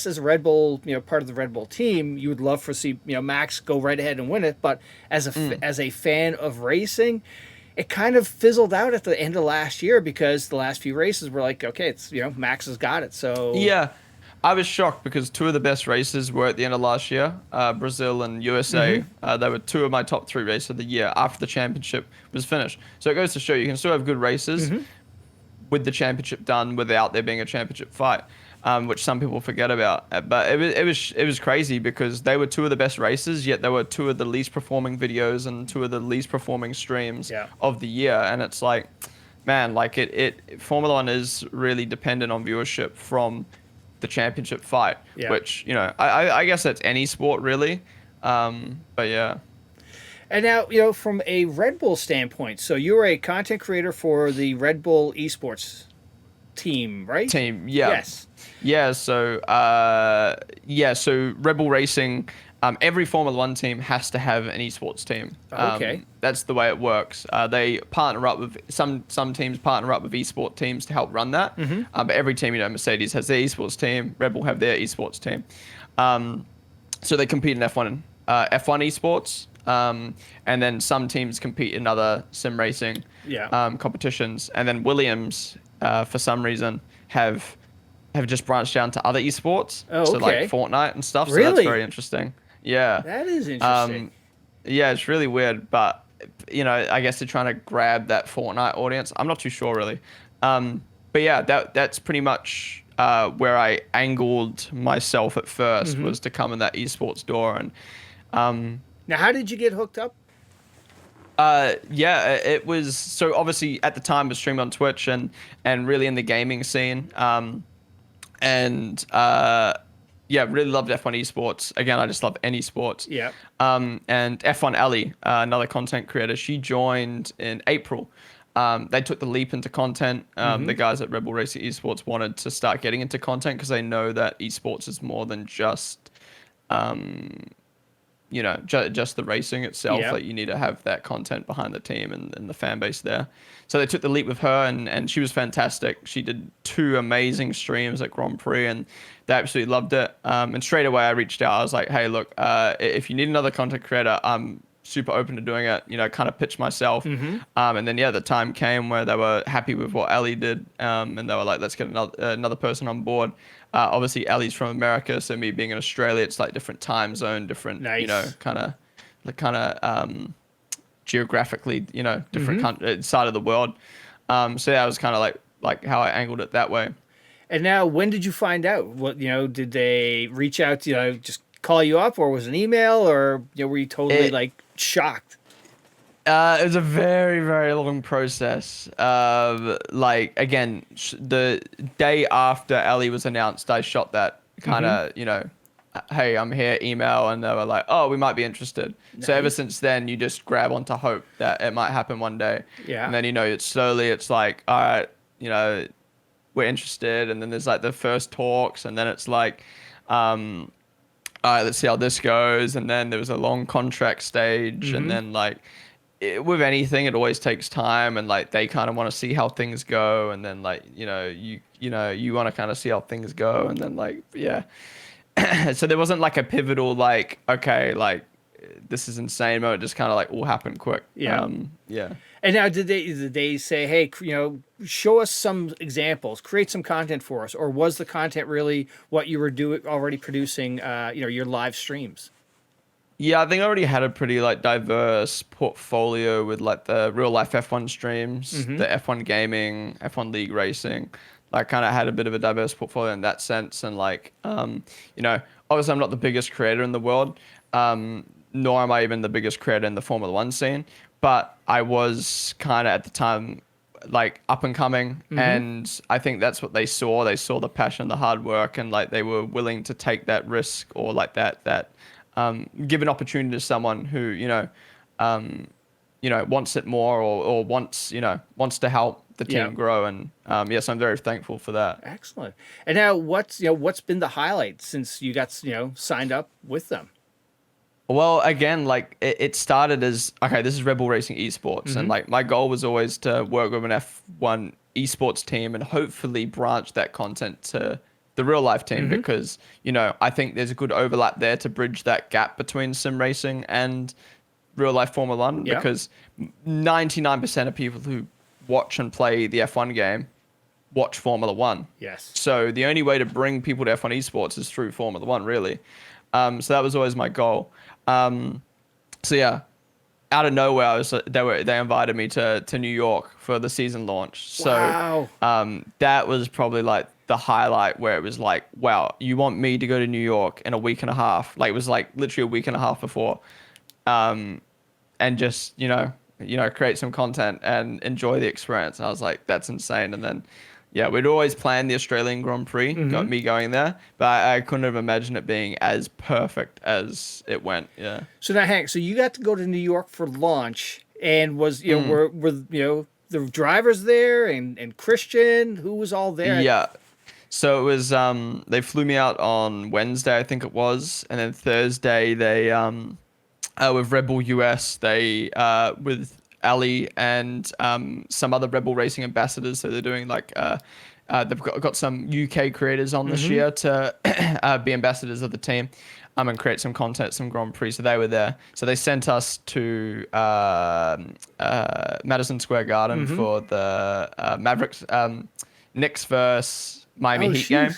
[SPEAKER 2] as a Red Bull, part of the Red Bull team, you would love for see, Max go right ahead and win it. But as a fan of racing, it kind of fizzled out at the end of last year because the last few races were like, okay, it's Max has got it. So
[SPEAKER 1] Yeah, I was shocked because two of the best races were at the end of last year, Brazil and USA. They were two of my top three races of the year after the championship was finished. So it goes to show you can still have good races with the championship done without there being a championship fight, which some people forget about. But it was crazy because they were two of the best races, yet they were two of the least performing videos and two of the least performing streams
[SPEAKER 2] Yeah.
[SPEAKER 1] of the year. And it's like, man, like Formula One is really dependent on viewership from the championship fight,
[SPEAKER 2] Yeah.
[SPEAKER 1] which I guess that's any sport really. But yeah.
[SPEAKER 2] And now, from a Red Bull standpoint, so you were a content creator for the Redbull Esports team, right?
[SPEAKER 1] Team, yeah.
[SPEAKER 2] Yes.
[SPEAKER 1] So Redbull Racing, every Formula One team has to have an esports team.
[SPEAKER 2] Okay.
[SPEAKER 1] That's the way it works. They partner up with some teams partner up with esport teams to help run that. But every team, Mercedes has their esports team, Red Bull have their esports team. So they compete in F1 esports. And then some teams compete in other sim racing competitions. And then Williams, for some reason, have just branched down to other esports.
[SPEAKER 2] Oh,
[SPEAKER 1] so like
[SPEAKER 2] okay.
[SPEAKER 1] Fortnite and stuff. So
[SPEAKER 2] Really?
[SPEAKER 1] that's very interesting. Yeah.
[SPEAKER 2] That is interesting.
[SPEAKER 1] Yeah, it's really weird, but I guess they're trying to grab that Fortnite audience. I'm not too sure really. But yeah, that's pretty much where I angled myself at first was to come in that esports door. And
[SPEAKER 2] Now, how did you get hooked up?
[SPEAKER 1] yeah, it was so obviously at the time I was streaming on Twitch and really in the gaming scene. Yeah, really loved F1 esports. Again, I just love any sports.
[SPEAKER 2] Yeah.
[SPEAKER 1] And F1 Ellie, another content creator, she joined in April. They took the leap into content. The guys at Redbull Racing Esports wanted to start getting into content because they know that esports is more than just just the racing itself.
[SPEAKER 2] Yeah.
[SPEAKER 1] Like you need to have that content behind the team and the fan base there. So they took the leap with her and she was fantastic. She did 2 amazing streams at Grand Prix and they absolutely loved it. And straight away I reached out. I was like, hey, look, if you need another content creator, I'm super open to doing it, kind of pitch myself. And then, the time came where they were happy with what Ellie did. And they were like, let's get another person on board. Obviously Ellie's from America. So me being in Australia, it's like different time zone, different,
[SPEAKER 2] Nice.
[SPEAKER 1] kind of geographically, different side of the world. So that was kind of like how I angled it that way.
[SPEAKER 2] And now, when did you find out? What did they reach out to just call you up, or was it an email, or were you totally shocked?
[SPEAKER 1] It was a very, very long process. Again, the day after Ellie was announced, I shot that kind of, hey, I'm here, email, and they were like, oh, we might be interested.
[SPEAKER 2] Nice.
[SPEAKER 1] So ever since then, you just grab onto hope that it might happen one day.
[SPEAKER 2] Yeah.
[SPEAKER 1] And then, it's like, all right, we're interested. And then there's like the first talks, and then it's like, all right, let's see how this goes. And then there was a long contract stage, and then with anything, it always takes time, and they kind of want to see how things go, and then you want to kind of see how things go, and then yeah. So there wasn't a pivotal okay, this is insane moment. It just kind of all happened quick.
[SPEAKER 2] Yeah.
[SPEAKER 1] Yeah.
[SPEAKER 2] And now, did they say, hey, show us some examples, create some content for us, or was the content really what you were already producing? Your live streams.
[SPEAKER 1] Yeah, I think I already had a pretty diverse portfolio with the real life F1 streams, the F1 gaming, F1 league racing. I kind of had a bit of a diverse portfolio in that sense, and obviously I'm not the biggest creator in the world, nor am I even the biggest creator in the Formula One scene, but I was kind of at the time up and coming, and I think that's what they saw. They saw the passion, the hard work, and they were willing to take that risk or that. Give an opportunity to someone who wants it more or wants to help the team grow, and yes, I'm very thankful for that.
[SPEAKER 2] Excellent. And now, what's been the highlight since you got signed up with them?
[SPEAKER 1] Well, again, it started as, okay, this is Redbull Racing Esports, and my goal was always to work with an F1 esports team and hopefully branch that content to the real life team, because I think there's a good overlap there to bridge that gap between sim racing and real life Formula One
[SPEAKER 2] Yeah.
[SPEAKER 1] because 99% of people who watch and play the F1 game watch Formula One.
[SPEAKER 2] Yes.
[SPEAKER 1] So the only way to bring people to F1 esports is through Formula One, really. So that was always my goal. So yeah, out of nowhere, they invited me to New York for the season launch. So
[SPEAKER 2] Wow.
[SPEAKER 1] that was probably like the highlight where it was like, wow, you want me to go to New York in a week and a half? Like it was like literally a week and a half before, and just create some content and enjoy the experience. And I was like, that's insane. And then yeah, we'd always planned the Australian Grand Prix, got me going there, but I couldn't have imagined it being as perfect as it went. Yeah.
[SPEAKER 2] So now, Hank, so you got to go to New York for launch, and was were the drivers there, and Christian, who was all there?
[SPEAKER 1] Yeah. So it was they flew me out on Wednesday, I think it was, and then Thursday they with Redbull US they with Ali and some other Redbull Racing ambassadors. So they're doing like they've got some UK creators on this year to be ambassadors of the team. And create some content, some Grand Prix. So they were there. So they sent us to Madison Square Garden for the Mavericks, Knicks versus Miami Heat game.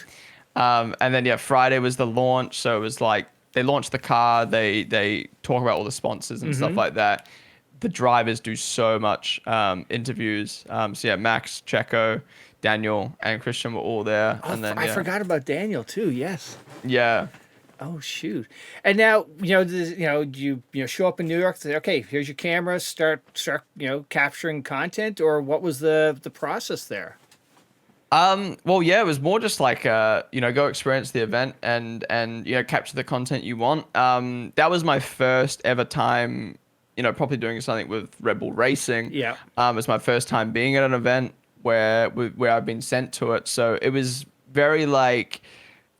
[SPEAKER 1] And then yeah, Friday was the launch. So it was like they launched the car. They talk about all the sponsors and stuff like that. The drivers do so much interviews. So yeah, Max, Checo, Daniel, and Christian were all there.
[SPEAKER 2] Oh,
[SPEAKER 1] And then
[SPEAKER 2] I forgot about Daniel too. Yes.
[SPEAKER 1] yeah.
[SPEAKER 2] Oh shoot! And now you show up in New York. Say, okay, here's your camera. Start capturing content, or what was the process there?
[SPEAKER 1] Well, yeah, it was more just like, go experience the event and capture the content you want. That was my first ever time, properly doing something with Redbull Racing.
[SPEAKER 2] Yeah.
[SPEAKER 1] It was my first time being at an event where I've been sent to it. So it was very like,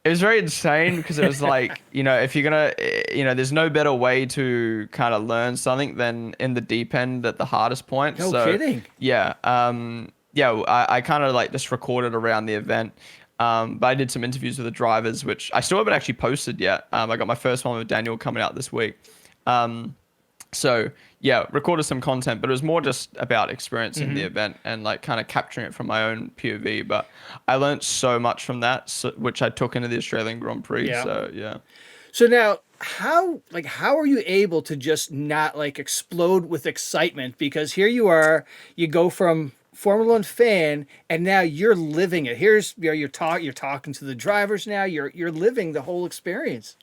[SPEAKER 1] it was very insane because it was like, if you're gonna, there's no better way to kind of learn something than in the deep end at the hardest point.
[SPEAKER 2] No
[SPEAKER 1] So,
[SPEAKER 2] kidding.
[SPEAKER 1] yeah. Yeah, I kind of like just recorded around the event. But I did some interviews with the drivers, which I still haven't actually posted yet. I got my first one with Daniel coming out this week. So yeah, recorded some content, but it was more just about experiencing the event and like kind of capturing it from my own POV. But I learned so much from that, which I took into the Australian Grand Prix.
[SPEAKER 2] Yeah.
[SPEAKER 1] So yeah.
[SPEAKER 2] So now, how are you able to just not like explode with excitement? Because here you are, you go from Formula One fan, and now you're living it. Here's you're talking to the drivers now. You're living the whole experience.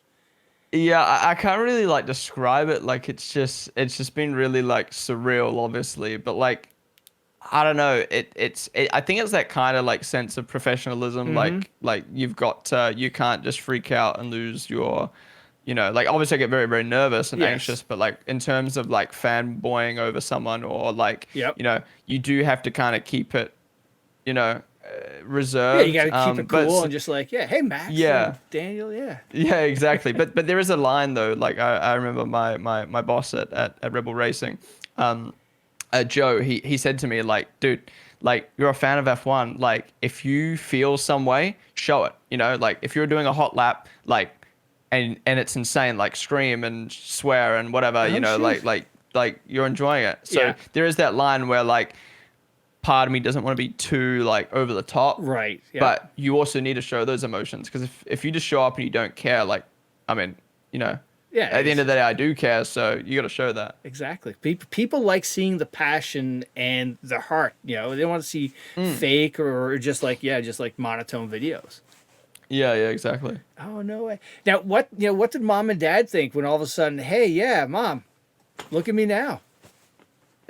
[SPEAKER 1] Yeah, I can't really like describe it. Like it's just been really like surreal, obviously. But like I don't know. I think it's that kind of like sense of professionalism. Like you've got you can't just freak out and lose your, like obviously I get very, very nervous and anxious, but like in terms of like fanboying over someone or like, you do have to kind of keep it, reserved.
[SPEAKER 2] Yeah, you got to keep it cool and just like, hey, Max, Daniel,
[SPEAKER 1] Yeah, exactly. But there is a line though. Like I remember my boss at Redbull Racing, Joe, he said to me like, dude, like you're a fan of F1. Like if you feel some way, show it. Like if you're doing a hot lap, like, and it's insane, like scream and swear and whatever. Like you're enjoying it. So there is that line where like, part of me doesn't want to be too like over the top,
[SPEAKER 2] right? Yeah.
[SPEAKER 1] But you also need to show those emotions because if you just show up and you don't care, like, I mean, at the end of the day, I do care, so you got to show that.
[SPEAKER 2] Exactly. People like seeing the passion and the heart. They don't want to see fake or just like monotone videos.
[SPEAKER 1] Yeah, exactly.
[SPEAKER 2] Oh no way. Now what did mom and dad think when all of a sudden, hey, yeah, mom, look at me now?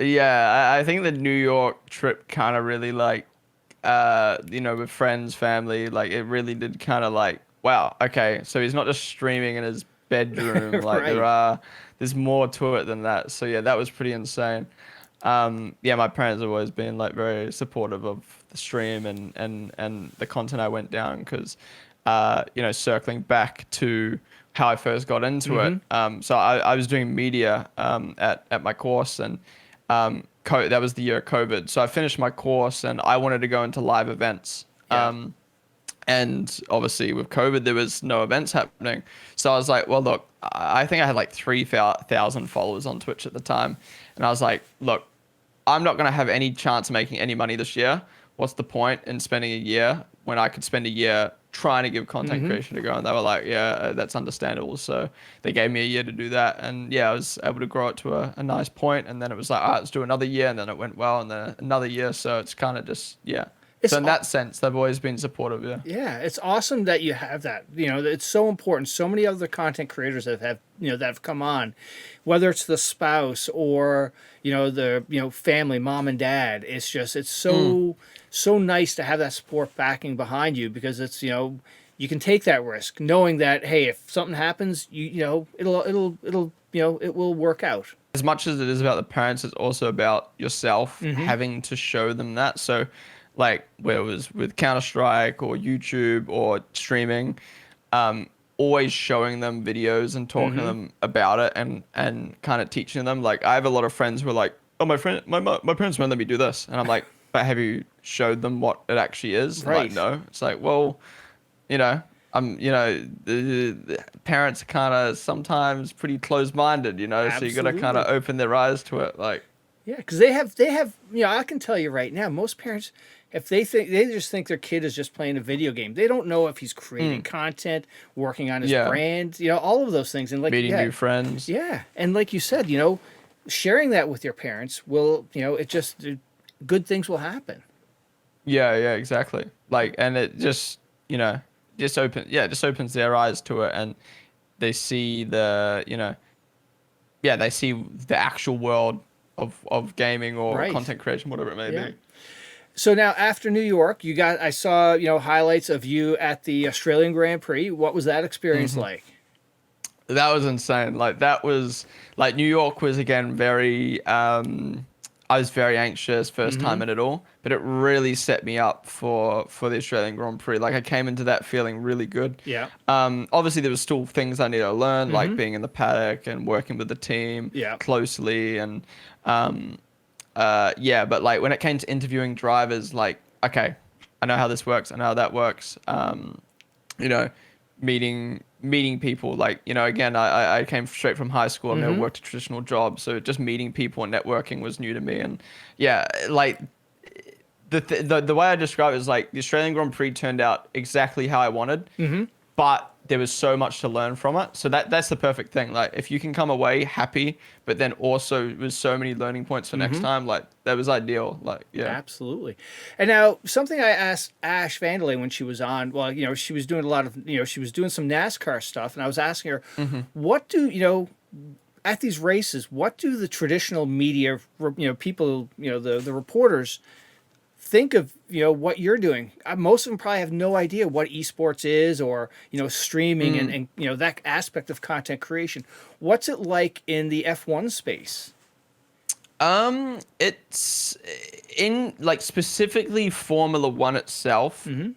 [SPEAKER 1] Yeah, I think the New York trip kind of really like, with friends, family, like it really did kind of like, wow, okay, so he's not just streaming in his bedroom, like
[SPEAKER 2] Right.
[SPEAKER 1] there's more to it than that. So yeah, that was pretty insane. Yeah, my parents have always been like very supportive of the stream and the content I went down because, circling back to how I first got into it. So I was doing media at my course and. That was the year of COVID. So I finished my course and I wanted to go into live events. And obviously with COVID, there was no events happening. So I was like, well, look, I think I had like 3,000 followers on Twitch at the time. And I was like, look, I'm not going to have any chance of making any money this year. What's the point in spending a year when I could spend a year trying to give content creation a go? And they were like, yeah, that's understandable. So they gave me a year to do that. And yeah, I was able to grow it to a nice point. And then it was like, all right, let's do another year. And then it went well. And then another year. So it's kind of just, yeah.
[SPEAKER 2] It's
[SPEAKER 1] So in that sense, they've always been supportive. Yeah.
[SPEAKER 2] Yeah, it's awesome that you have that. You know, it's so important. So many other content creators that have, you know, that have come on, whether it's the spouse or, you know, the, you know, family, mom and dad. It's just, it's so nice to have that support backing behind you, because it's, you know, you can take that risk knowing that, hey, if something happens, you know, it'll, you know, it will work out.
[SPEAKER 1] As much as it is about the parents, it's also about yourself having to show them that. So, like where it was with Counter-Strike or YouTube or streaming, always showing them videos and talking to them about it and kind of teaching them. Like I have a lot of friends who are like, oh, my parents won't let me do this. And I'm like, but have you showed them what it actually is?
[SPEAKER 2] Right.
[SPEAKER 1] Like, no. It's like, well, you know, you know, the parents are kind of sometimes pretty closed-minded, you know, so you got to kind of open their eyes to it. Like,
[SPEAKER 2] yeah, because they have, you know, I can tell you right now, most parents, if they just think their kid is just playing a video game, they don't know if he's creating content, working on his brand, you know, all of those things. And like,
[SPEAKER 1] meeting new friends.
[SPEAKER 2] Yeah. And like you said, you know, sharing that with your parents will, you know, it just, good things will happen.
[SPEAKER 1] Yeah, exactly. Like, and it just, you know, just opens their eyes to it, and they see the, you know, they see the actual world of gaming or content creation, whatever it may be.
[SPEAKER 2] So now after New York, I saw, you know, highlights of you at the Australian Grand Prix. What was that experience like?
[SPEAKER 1] That was insane. Like that was like New York was again very I was very anxious first time in it all, but it really set me up for the Australian Grand Prix. Like I came into that feeling really good.
[SPEAKER 2] Yeah.
[SPEAKER 1] Obviously there was still things I needed to learn, like being in the paddock and working with the team closely and but like when it came to interviewing drivers, like, okay, I know how this works. I know how that works. You know, meeting people, like, you know, again, I came straight from high school. I've never worked a traditional job. So just meeting people and networking was new to me. And yeah, like the way I describe it is like the Australian Grand Prix turned out exactly how I wanted, but there was so much to learn from it. So that's the perfect thing. Like if you can come away happy, but then also with so many learning points for next time, like that was ideal. Like, yeah.
[SPEAKER 2] Absolutely. And now something I asked Ash Vandelay when she was on, well, you know, she was doing a lot of, you know, she was doing some NASCAR stuff, and I was asking her, what do, you know, at these races, what do the traditional media, you know, people, you know, the reporters think of, you know, what you're doing? Most of them probably have no idea what esports is, or, you know, streaming and you know, that aspect of content creation. What's it like in the F1 space?
[SPEAKER 1] It's in like specifically Formula One itself. I'm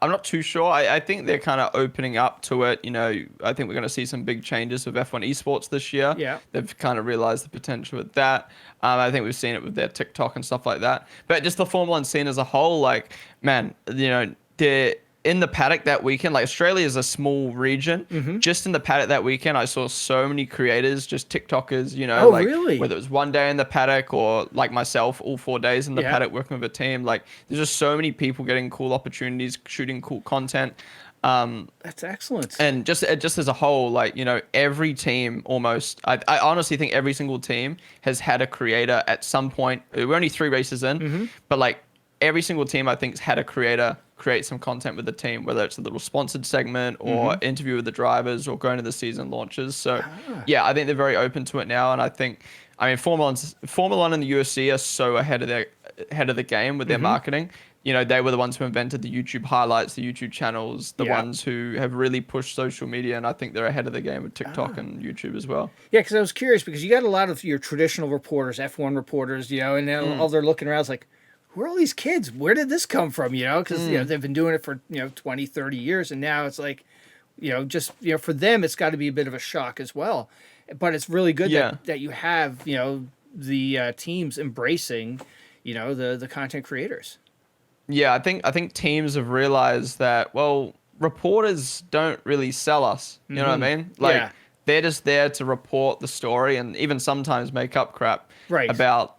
[SPEAKER 1] not too sure. I think they're kind of opening up to it. You know, I think we're going to see some big changes with F1 Esports this year. Yeah, they've kind of realized the potential with that. I think we've seen it with their TikTok and stuff like that. But just the Formula One scene as a whole, like, man, you know, they're in the paddock that weekend. Like Australia is a small region. Just in the paddock that weekend, I saw so many creators, just TikTokers, you know, like whether it was one day in the paddock or like myself, all 4 days in the paddock working with a team. Like there's just so many people getting cool opportunities, shooting cool content.
[SPEAKER 2] That's excellent.
[SPEAKER 1] And just as a whole, like, you know, every team almost, I honestly think every single team has had a creator at some point. We're only 3 races in, but like every single team I think's had a creator create some content with the team, whether it's a little sponsored segment or interview with the drivers or going to the season launches. So yeah, I think they're very open to it now. And I think, I mean, Formula One and the UFC are so ahead of the game with their marketing. You know, they were the ones who invented the YouTube highlights, the YouTube channels, the ones who have really pushed social media. And I think they're ahead of the game with TikTok and YouTube as well.
[SPEAKER 2] Yeah, because I was curious, because you got a lot of your traditional reporters, F1 reporters, you know, and all they're looking around, it's like, who are all these kids? Where did this come from? You know, because, you know, they've been doing it for, you know, 20, 30 years. And now it's like, you know, just, you know, for them, it's got to be a bit of a shock as well. But it's really good that you have, you know, the teams embracing, you know, the content creators.
[SPEAKER 1] Yeah, I think teams have realized that, well, reporters don't really sell us. You know what I mean? Like
[SPEAKER 2] Yeah.
[SPEAKER 1] they're just there to report the story and even sometimes make up crap
[SPEAKER 2] Right.
[SPEAKER 1] about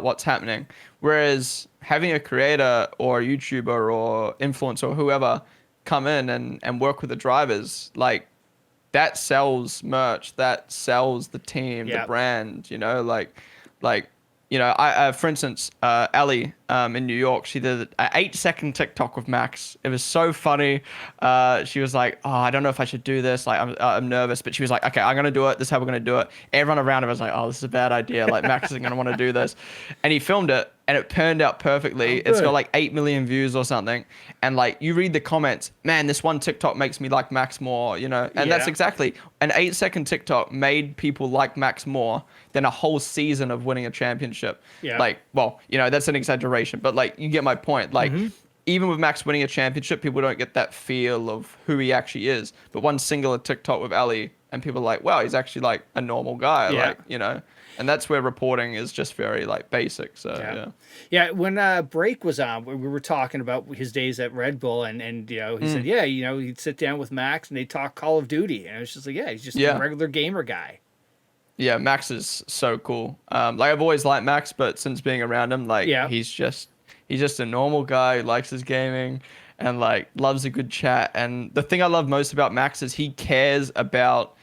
[SPEAKER 1] what's happening. Whereas having a creator or a YouTuber or influencer or whoever come in and work with the drivers, like that sells merch, that sells the team, the
[SPEAKER 2] Yeah.
[SPEAKER 1] brand, like for instance, Ali in New York, she did an 8 second TikTok with Max. It was so funny. She was like, "Oh, I don't know if I should do this. Like, I'm nervous," but she was like, "Okay, I'm gonna do it. This is how we're gonna do it." Everyone around her was like, "Oh, this is a bad idea. Like, Max isn't gonna want to do this," and he filmed it, and it turned out
[SPEAKER 2] Oh,
[SPEAKER 1] perfectly. It's got
[SPEAKER 2] good.
[SPEAKER 1] like 8 million views or something, and like you read the comments, man, this one TikTok makes me like Max more, and that's
[SPEAKER 2] Yeah.
[SPEAKER 1] exactly an 8 second TikTok made people like Max more than a whole season of winning a championship.
[SPEAKER 2] Yeah.
[SPEAKER 1] Like, well, that's an exaggeration, but like you get my point. Like, even with Max winning a championship, people don't get that feel of who he actually is. But one singular TikTok with Ali, and people are like, wow, he's actually like a normal guy,
[SPEAKER 2] Yeah.
[SPEAKER 1] like. And that's where reporting is just very like basic. So
[SPEAKER 2] Yeah.
[SPEAKER 1] yeah.
[SPEAKER 2] Yeah, when Break was on, we were talking about his days at Red Bull, and he said,
[SPEAKER 1] Mm.
[SPEAKER 2] yeah, he'd sit down with Max and they'd talk Call of Duty, and it was just like, yeah, he's just a
[SPEAKER 1] Yeah.
[SPEAKER 2] regular gamer guy.
[SPEAKER 1] Yeah, Max is so cool. Like I've always liked Max, but since being around him, like
[SPEAKER 2] Yeah.
[SPEAKER 1] he's just a normal guy who likes his gaming and like loves a good chat. And the thing I love most about Max is he cares about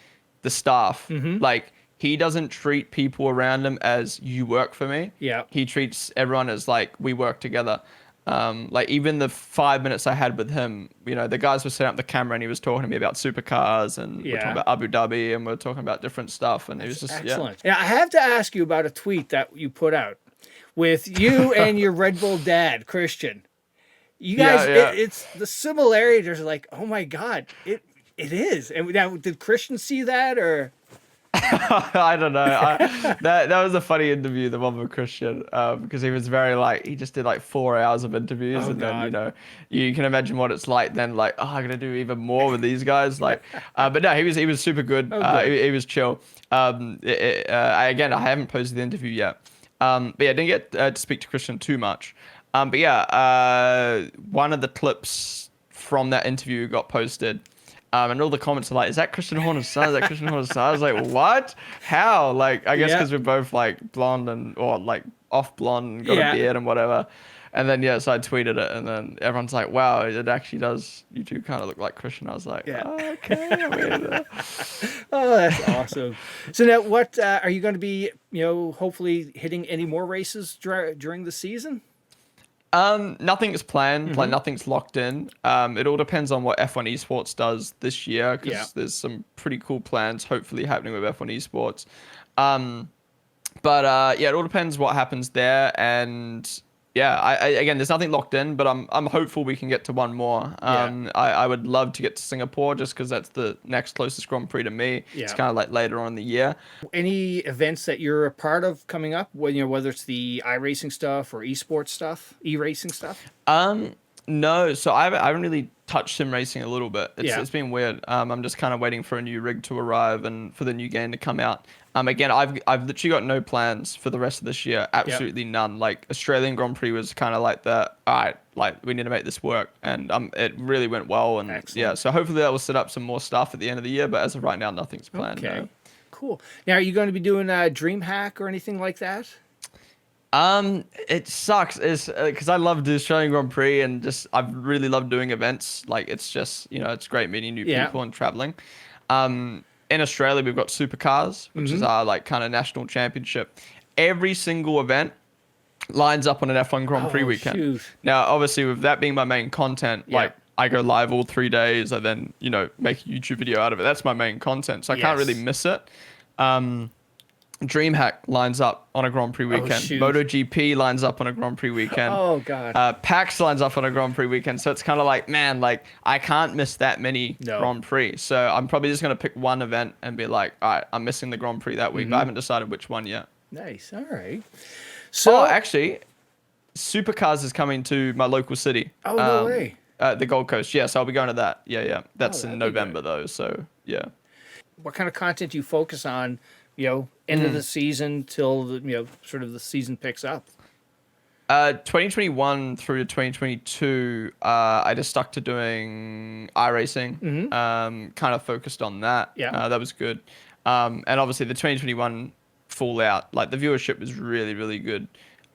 [SPEAKER 1] the staff. Like he doesn't treat people around him as you work for me.
[SPEAKER 2] Yeah.
[SPEAKER 1] He treats everyone as like we work together. Like even the 5 minutes I had with him, the guys were setting up the camera and he was talking to me about supercars and we're talking
[SPEAKER 2] Yeah.
[SPEAKER 1] about Abu Dhabi and we're talking about different stuff and it was just yeah.
[SPEAKER 2] Excellent. Now, I have to ask you about a tweet that you put out with you and your Red Bull dad, Christian. You guys,
[SPEAKER 1] Yeah, yeah.
[SPEAKER 2] it's the similarity. There's like, oh my God, it is. And now, did Christian see that or?
[SPEAKER 1] I don't know. That was a funny interview, the one with Christian, because he was very like he just did like 4 hours of interviews,
[SPEAKER 2] Oh
[SPEAKER 1] and then
[SPEAKER 2] God.
[SPEAKER 1] you can imagine what it's like then. Like, oh, I'm gonna do even more with these guys. Like, but no, he was super good.
[SPEAKER 2] Oh good.
[SPEAKER 1] He was chill. Again, I haven't posted the interview yet. But yeah, I didn't get to speak to Christian too much. But yeah, one of the clips from that interview got posted. And all the comments are like, "Is that Christian Horner's son? Is that Christian Horner's son?" I was like, "What? How?" Like, I guess
[SPEAKER 2] Yeah.
[SPEAKER 1] because we're both like blonde or like off blonde and got
[SPEAKER 2] Yeah.
[SPEAKER 1] a beard and whatever. And then yeah, so I tweeted it, and then everyone's like, "Wow, it actually does. You do kind of look like Christian." I was like,
[SPEAKER 2] Yeah.
[SPEAKER 1] oh, "Okay." I mean,
[SPEAKER 2] Oh, that's awesome. So now, what are you going to be? Hopefully hitting any more races during the season.
[SPEAKER 1] Nothing is planned, like nothing's locked in. It all depends on what F1 Esports does this year, because
[SPEAKER 2] Yeah.
[SPEAKER 1] there's some pretty cool plans hopefully happening with F1 Esports. Um, but yeah, it all depends what happens there, and yeah, again, there's nothing locked in, but I'm hopeful we can get to one more.
[SPEAKER 2] Yeah.
[SPEAKER 1] I would love to get to Singapore just because that's the next closest Grand Prix to me. It's
[SPEAKER 2] Yeah.
[SPEAKER 1] kind of like later on in the year.
[SPEAKER 2] Any events that you're a part of coming up? When whether it's the iRacing stuff or esports stuff, e-racing stuff.
[SPEAKER 1] No, so I haven't really touched sim racing a little bit. It's
[SPEAKER 2] Yeah.
[SPEAKER 1] it's been weird. I'm just kind of waiting for a new rig to arrive and for the new game to come out. Again, I've literally got no plans for the rest of this year. Absolutely none. Like Australian Grand Prix was kind of like the all right, like we need to make this work, and it really went well. And
[SPEAKER 2] Excellent.
[SPEAKER 1] yeah, so hopefully that will set up some more stuff at the end of the year. But as of right now, nothing's planned.
[SPEAKER 2] Okay.
[SPEAKER 1] No.
[SPEAKER 2] Cool. Now, are you going to be doing a DreamHack or anything like that?
[SPEAKER 1] It sucks is because I love the Australian Grand Prix and just I've really loved doing events. Like it's just it's great meeting new
[SPEAKER 2] Yeah.
[SPEAKER 1] people and traveling. In Australia we've got Supercars, which is our like kind of national championship. Every single event lines up on an F1 Grand Prix
[SPEAKER 2] Oh,
[SPEAKER 1] weekend.
[SPEAKER 2] shoot.
[SPEAKER 1] Now, obviously, with that being my main content,
[SPEAKER 2] Yeah.
[SPEAKER 1] like I go live all 3 days, I then make a YouTube video out of it. That's my main content, so I can't really
[SPEAKER 2] Yes.
[SPEAKER 1] miss it. DreamHack lines up on a Grand Prix weekend.
[SPEAKER 2] shoot.
[SPEAKER 1] MotoGP lines up on a Grand Prix weekend.
[SPEAKER 2] Oh God.
[SPEAKER 1] PAX lines up on a Grand Prix weekend. So it's kind of like, man, like I can't miss that many
[SPEAKER 2] No.
[SPEAKER 1] Grand Prix. So I'm probably just going to pick one event and be like, all right, I'm missing the Grand Prix that week. But I haven't decided which one yet.
[SPEAKER 2] Nice. All right. So.
[SPEAKER 1] Oh, actually, Supercars is coming to my local city.
[SPEAKER 2] Oh, no way.
[SPEAKER 1] The Gold Coast. Yeah, so I'll be going to that. Yeah. That's
[SPEAKER 2] that'd
[SPEAKER 1] in
[SPEAKER 2] be
[SPEAKER 1] November
[SPEAKER 2] good.
[SPEAKER 1] though. So yeah.
[SPEAKER 2] What kind of content do you focus on? End of the season till sort of the season picks up.
[SPEAKER 1] 2021 through to 2022, I just stuck to doing iRacing.
[SPEAKER 2] Mm-hmm.
[SPEAKER 1] Kind of focused on that.
[SPEAKER 2] Yeah.
[SPEAKER 1] That was good. And obviously the 2021 Fallout, like the viewership was really, really good.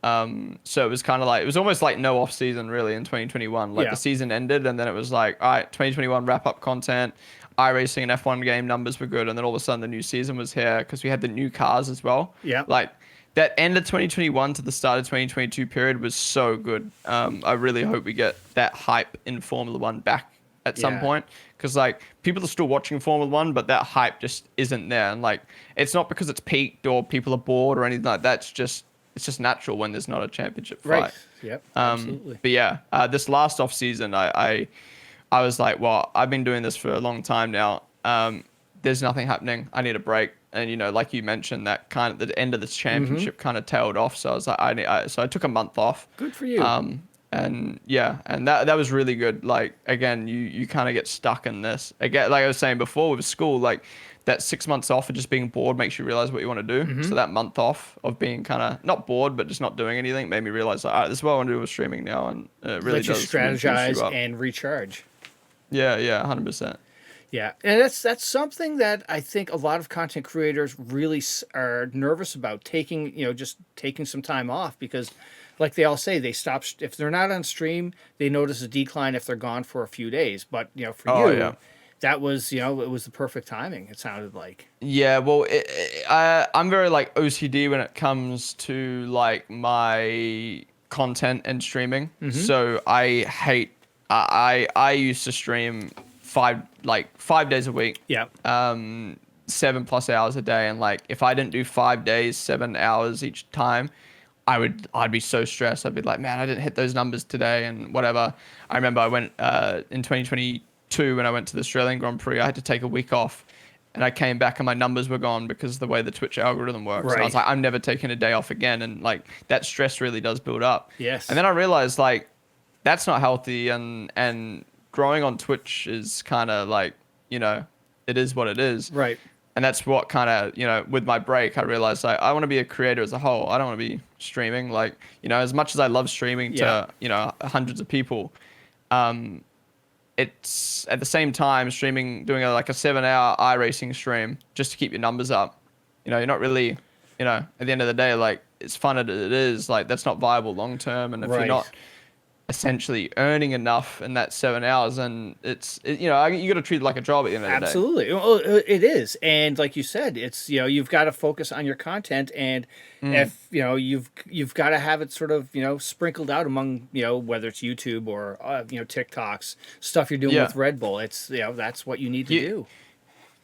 [SPEAKER 1] So it was kind of like, it was almost like no off season really in 2021. Like
[SPEAKER 2] Yeah.
[SPEAKER 1] the season ended and then it was like, all right, 2021 wrap up content. iRacing and F1 game numbers were good. And then all of a sudden the new season was here because we had the new cars as well.
[SPEAKER 2] Yeah.
[SPEAKER 1] Like, that end of 2021 to the start of 2022 period was so good. I really hope we get that hype in Formula One back at some
[SPEAKER 2] Yeah.
[SPEAKER 1] point, because like people are still watching Formula One, but that hype just isn't there. And like, it's not because it's peaked or people are bored or anything like that. It's just natural when there's not a championship fight.
[SPEAKER 2] Right. Yep. Absolutely.
[SPEAKER 1] But yeah, this last off season, I was like, well, I've been doing this for a long time now. There's nothing happening. I need a break. And, you know, like you mentioned, that kind of the end of this championship kind of tailed off. So I was like, so I took a month off.
[SPEAKER 2] Good for you.
[SPEAKER 1] And yeah, and that was really good. Like, again, you kind of get stuck in this. Again, like I was saying before with school, like that 6 months off of just being bored makes you realize what you want to do. So that month off of being kind of not bored, but just not doing anything made me realize, like, all right, this is what I want to do with streaming now. And it really
[SPEAKER 2] Let you
[SPEAKER 1] does
[SPEAKER 2] strategize
[SPEAKER 1] boost you up.
[SPEAKER 2] and recharge.
[SPEAKER 1] Yeah, 100%.
[SPEAKER 2] Yeah, and that's something that I think a lot of content creators really are nervous about taking, just taking some time off because, like they all say, they stop if they're not on stream, they notice a decline if they're gone for a few days. But for you, that was it was the perfect timing. It sounded like.
[SPEAKER 1] Yeah, well, I'm very like OCD when it comes to like my content and streaming. So I hate. I used to stream 5 days a week.
[SPEAKER 2] Yeah.
[SPEAKER 1] 7+ hours a day, and like if I didn't do 5 days, 7 hours each time, I'd be so stressed. I'd be like, man, I didn't hit those numbers today and whatever. I remember I went in 2022 when I went to the Australian Grand Prix. I had to take a week off, and I came back and my numbers were gone because of the way the Twitch algorithm works.
[SPEAKER 2] Right.
[SPEAKER 1] And I was like, I'm never taking a day off again, and like that stress really does build up.
[SPEAKER 2] Yes.
[SPEAKER 1] And then I realized like that's not healthy, and growing on Twitch is kind of like, it is what it is.
[SPEAKER 2] Right.
[SPEAKER 1] And that's what kind of, with my break, I realized like I want to be a creator as a whole. I don't want to be streaming. Like, as much as I love streaming to, hundreds of people, it's at the same time streaming, doing like a 7-hour iRacing stream just to keep your numbers up. You're not really, at the end of the day, like it's fun as it is, like that's not viable long term. And if you're not essentially earning enough in that 7 hours, and you got to treat it like a job at the end of the day.
[SPEAKER 2] Absolutely. Well, it is. And like you said, it's, you've got to focus on your content, and if, you've got to have it sort of, sprinkled out among, whether it's YouTube or, TikToks, stuff you're doing with Red Bull. It's, that's what you need to do.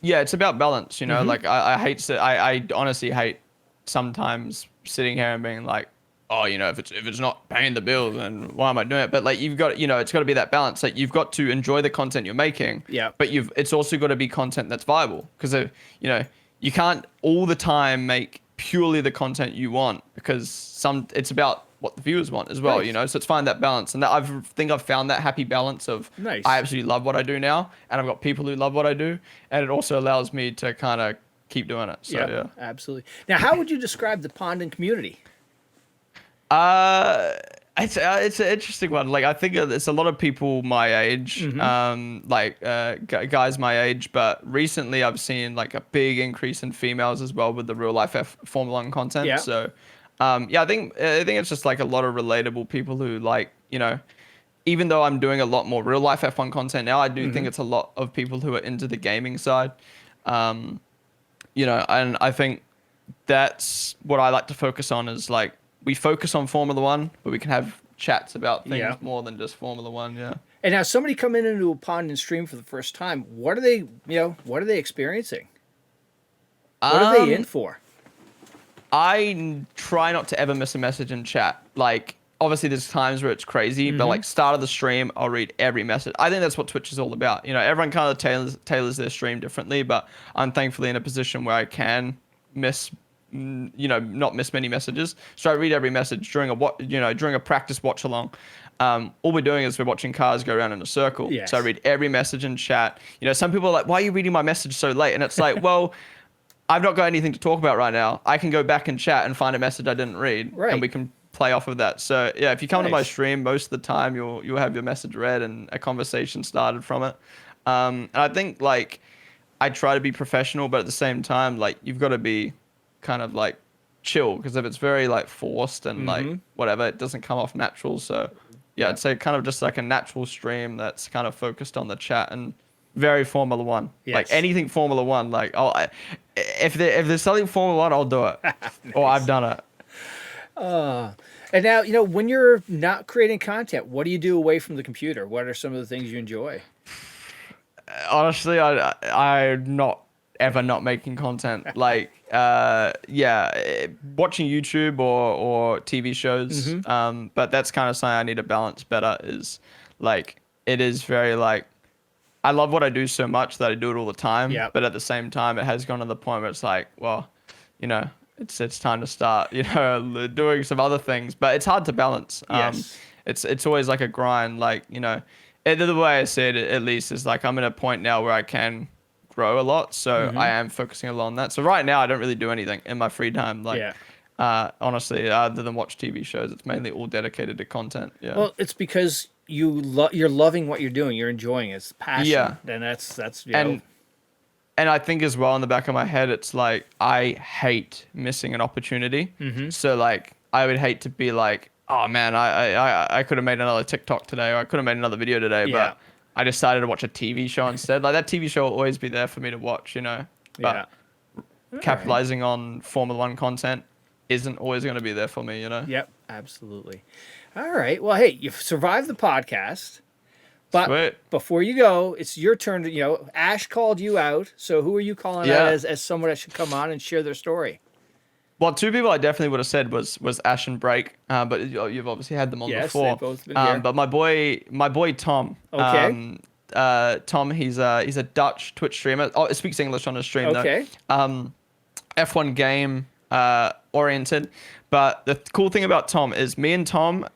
[SPEAKER 1] Yeah, it's about balance, like I honestly hate sometimes sitting here and being like, oh, if it's not paying the bills, then why am I doing it? But like you've got, it's got to be that balance. Like you've got to enjoy the content you're making.
[SPEAKER 2] Yeah.
[SPEAKER 1] But it's also got to be content that's viable, because you can't all the time make purely the content you want, because it's about what the viewers want as well.
[SPEAKER 2] Right.
[SPEAKER 1] So it's find that balance, and that I've found that happy balance of
[SPEAKER 2] Nice.
[SPEAKER 1] I absolutely love what I do now, and I've got people who love what I do, and it also allows me to kind of keep doing it. So yeah,
[SPEAKER 2] absolutely. Now, how would you describe the Pondon community?
[SPEAKER 1] It's an interesting one. Like I think it's a lot of people my age, guys my age. But recently I've seen like a big increase in females as well with the real life Formula One content.
[SPEAKER 2] Yeah.
[SPEAKER 1] So, I think it's just like a lot of relatable people who like, even though I'm doing a lot more real life F1 content now, I do think it's a lot of people who are into the gaming side. And I think that's what I like to focus on, is like, we focus on Formula One, but we can have chats about things more than just Formula One. Yeah.
[SPEAKER 2] And now somebody coming into a Pondon stream for the first time, what are they, what are they experiencing? What are they in for?
[SPEAKER 1] I try not to ever miss a message in chat. Like, obviously there's times where it's crazy, but like start of the stream, I'll read every message. I think that's what Twitch is all about. Everyone kind of tailors their stream differently, but I'm thankfully in a position where I can not miss many messages. So I read every message during a practice watch along. All we're doing is we're watching cars go around in a circle.
[SPEAKER 2] Yes.
[SPEAKER 1] So I read every message in chat. Some people are like, why are you reading my message so late? And it's like, well, I've not got anything to talk about right now. I can go back and chat and find a message I didn't read.
[SPEAKER 2] Right.
[SPEAKER 1] And we can play off of that. So yeah, if you come to my
[SPEAKER 2] Nice.
[SPEAKER 1] stream, most of the time you'll have your message read and a conversation started from it. And I think like I try to be professional, but at the same time, like you've got to be kind of like chill, because if it's very like forced and like
[SPEAKER 2] Mm-hmm.
[SPEAKER 1] whatever, it doesn't come off natural. So yeah,
[SPEAKER 2] Yeah.
[SPEAKER 1] I'd say kind of just like a natural stream that's kind of focused on the chat and very Formula One. Like
[SPEAKER 2] Yes.
[SPEAKER 1] anything Formula One, like if there's something Formula One, I'll do it, or I've
[SPEAKER 2] Nice.
[SPEAKER 1] done it.
[SPEAKER 2] And now, when you're not creating content, what do you do away from the computer? What are some of the things you enjoy?
[SPEAKER 1] Honestly, I'm not ever not making content. Like, yeah, watching YouTube or TV shows.
[SPEAKER 2] Mm-hmm.
[SPEAKER 1] But that's kind of something I need to balance better. Is like it is very like I love what I do so much that I do it all the time.
[SPEAKER 2] Yep.
[SPEAKER 1] But at the same time, it has gone to the point where it's like, well, you know, it's time to start, doing some other things. But it's hard to balance.
[SPEAKER 2] Yes.
[SPEAKER 1] It's always like a grind. Like, the way I see it, at least, is like I'm at a point now where I can grow a lot. So I
[SPEAKER 2] Mm-hmm.
[SPEAKER 1] am focusing a lot on that. So right now, I don't really do anything in my free time. Like,
[SPEAKER 2] Yeah.
[SPEAKER 1] honestly, other than watch TV shows, it's mainly all dedicated to content. Yeah.
[SPEAKER 2] Well, it's because you're loving what you're doing. You're enjoying it. It's passion.
[SPEAKER 1] Yeah.
[SPEAKER 2] And that's
[SPEAKER 1] And I think as well in the back of my head, it's like I hate missing an opportunity.
[SPEAKER 2] Mm-hmm.
[SPEAKER 1] So like I would hate to be like, oh man, I could have made another TikTok today, or I could have made another video today,
[SPEAKER 2] Yeah.
[SPEAKER 1] but I decided to watch a TV show instead. Like that TV show will always be there for me to watch,
[SPEAKER 2] Yeah.
[SPEAKER 1] But
[SPEAKER 2] All right.
[SPEAKER 1] capitalizing on Formula One content isn't always going to be there for me.
[SPEAKER 2] Yep. Absolutely. All right. Well, hey, you've survived the podcast. But
[SPEAKER 1] Sweet.
[SPEAKER 2] before you go, it's your turn to, Ash called you out. So who are you calling out
[SPEAKER 1] Yeah.
[SPEAKER 2] as someone that should come on and share their story?
[SPEAKER 1] Well, two people I definitely would have said was Ash and Break, but you've obviously had them on
[SPEAKER 2] Yes,
[SPEAKER 1] before.
[SPEAKER 2] they've both been here.
[SPEAKER 1] But my boy Tom.
[SPEAKER 2] Okay.
[SPEAKER 1] Tom, he's a Dutch Twitch streamer. Oh, he speaks English on his stream
[SPEAKER 2] Okay.
[SPEAKER 1] though. F1 game oriented. But the cool thing about Tom is me and Tom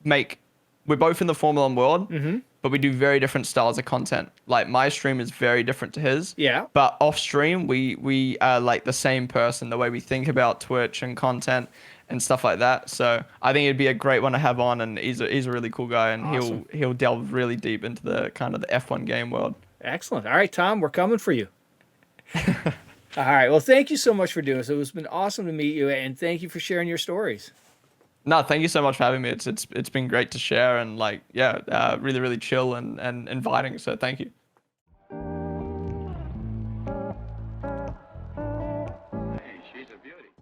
[SPEAKER 1] we're both in the Formula One world,
[SPEAKER 2] Mm-hmm.
[SPEAKER 1] but we do very different styles of content. Like my stream is very different to his.
[SPEAKER 2] Yeah.
[SPEAKER 1] But off stream, we are like the same person, the way we think about Twitch and content and stuff like that. So I think it'd be a great one to have on, and he's a really cool guy, and
[SPEAKER 2] Awesome.
[SPEAKER 1] he'll delve really deep into the kind of the F1 game world.
[SPEAKER 2] Excellent. All right, Tom, we're coming for you. All right. Well, thank you so much for doing this. It's been awesome to meet you, and thank you for sharing your stories.
[SPEAKER 1] No, thank you so much for having me. It's been great to share, and like really really chill and inviting. So thank you.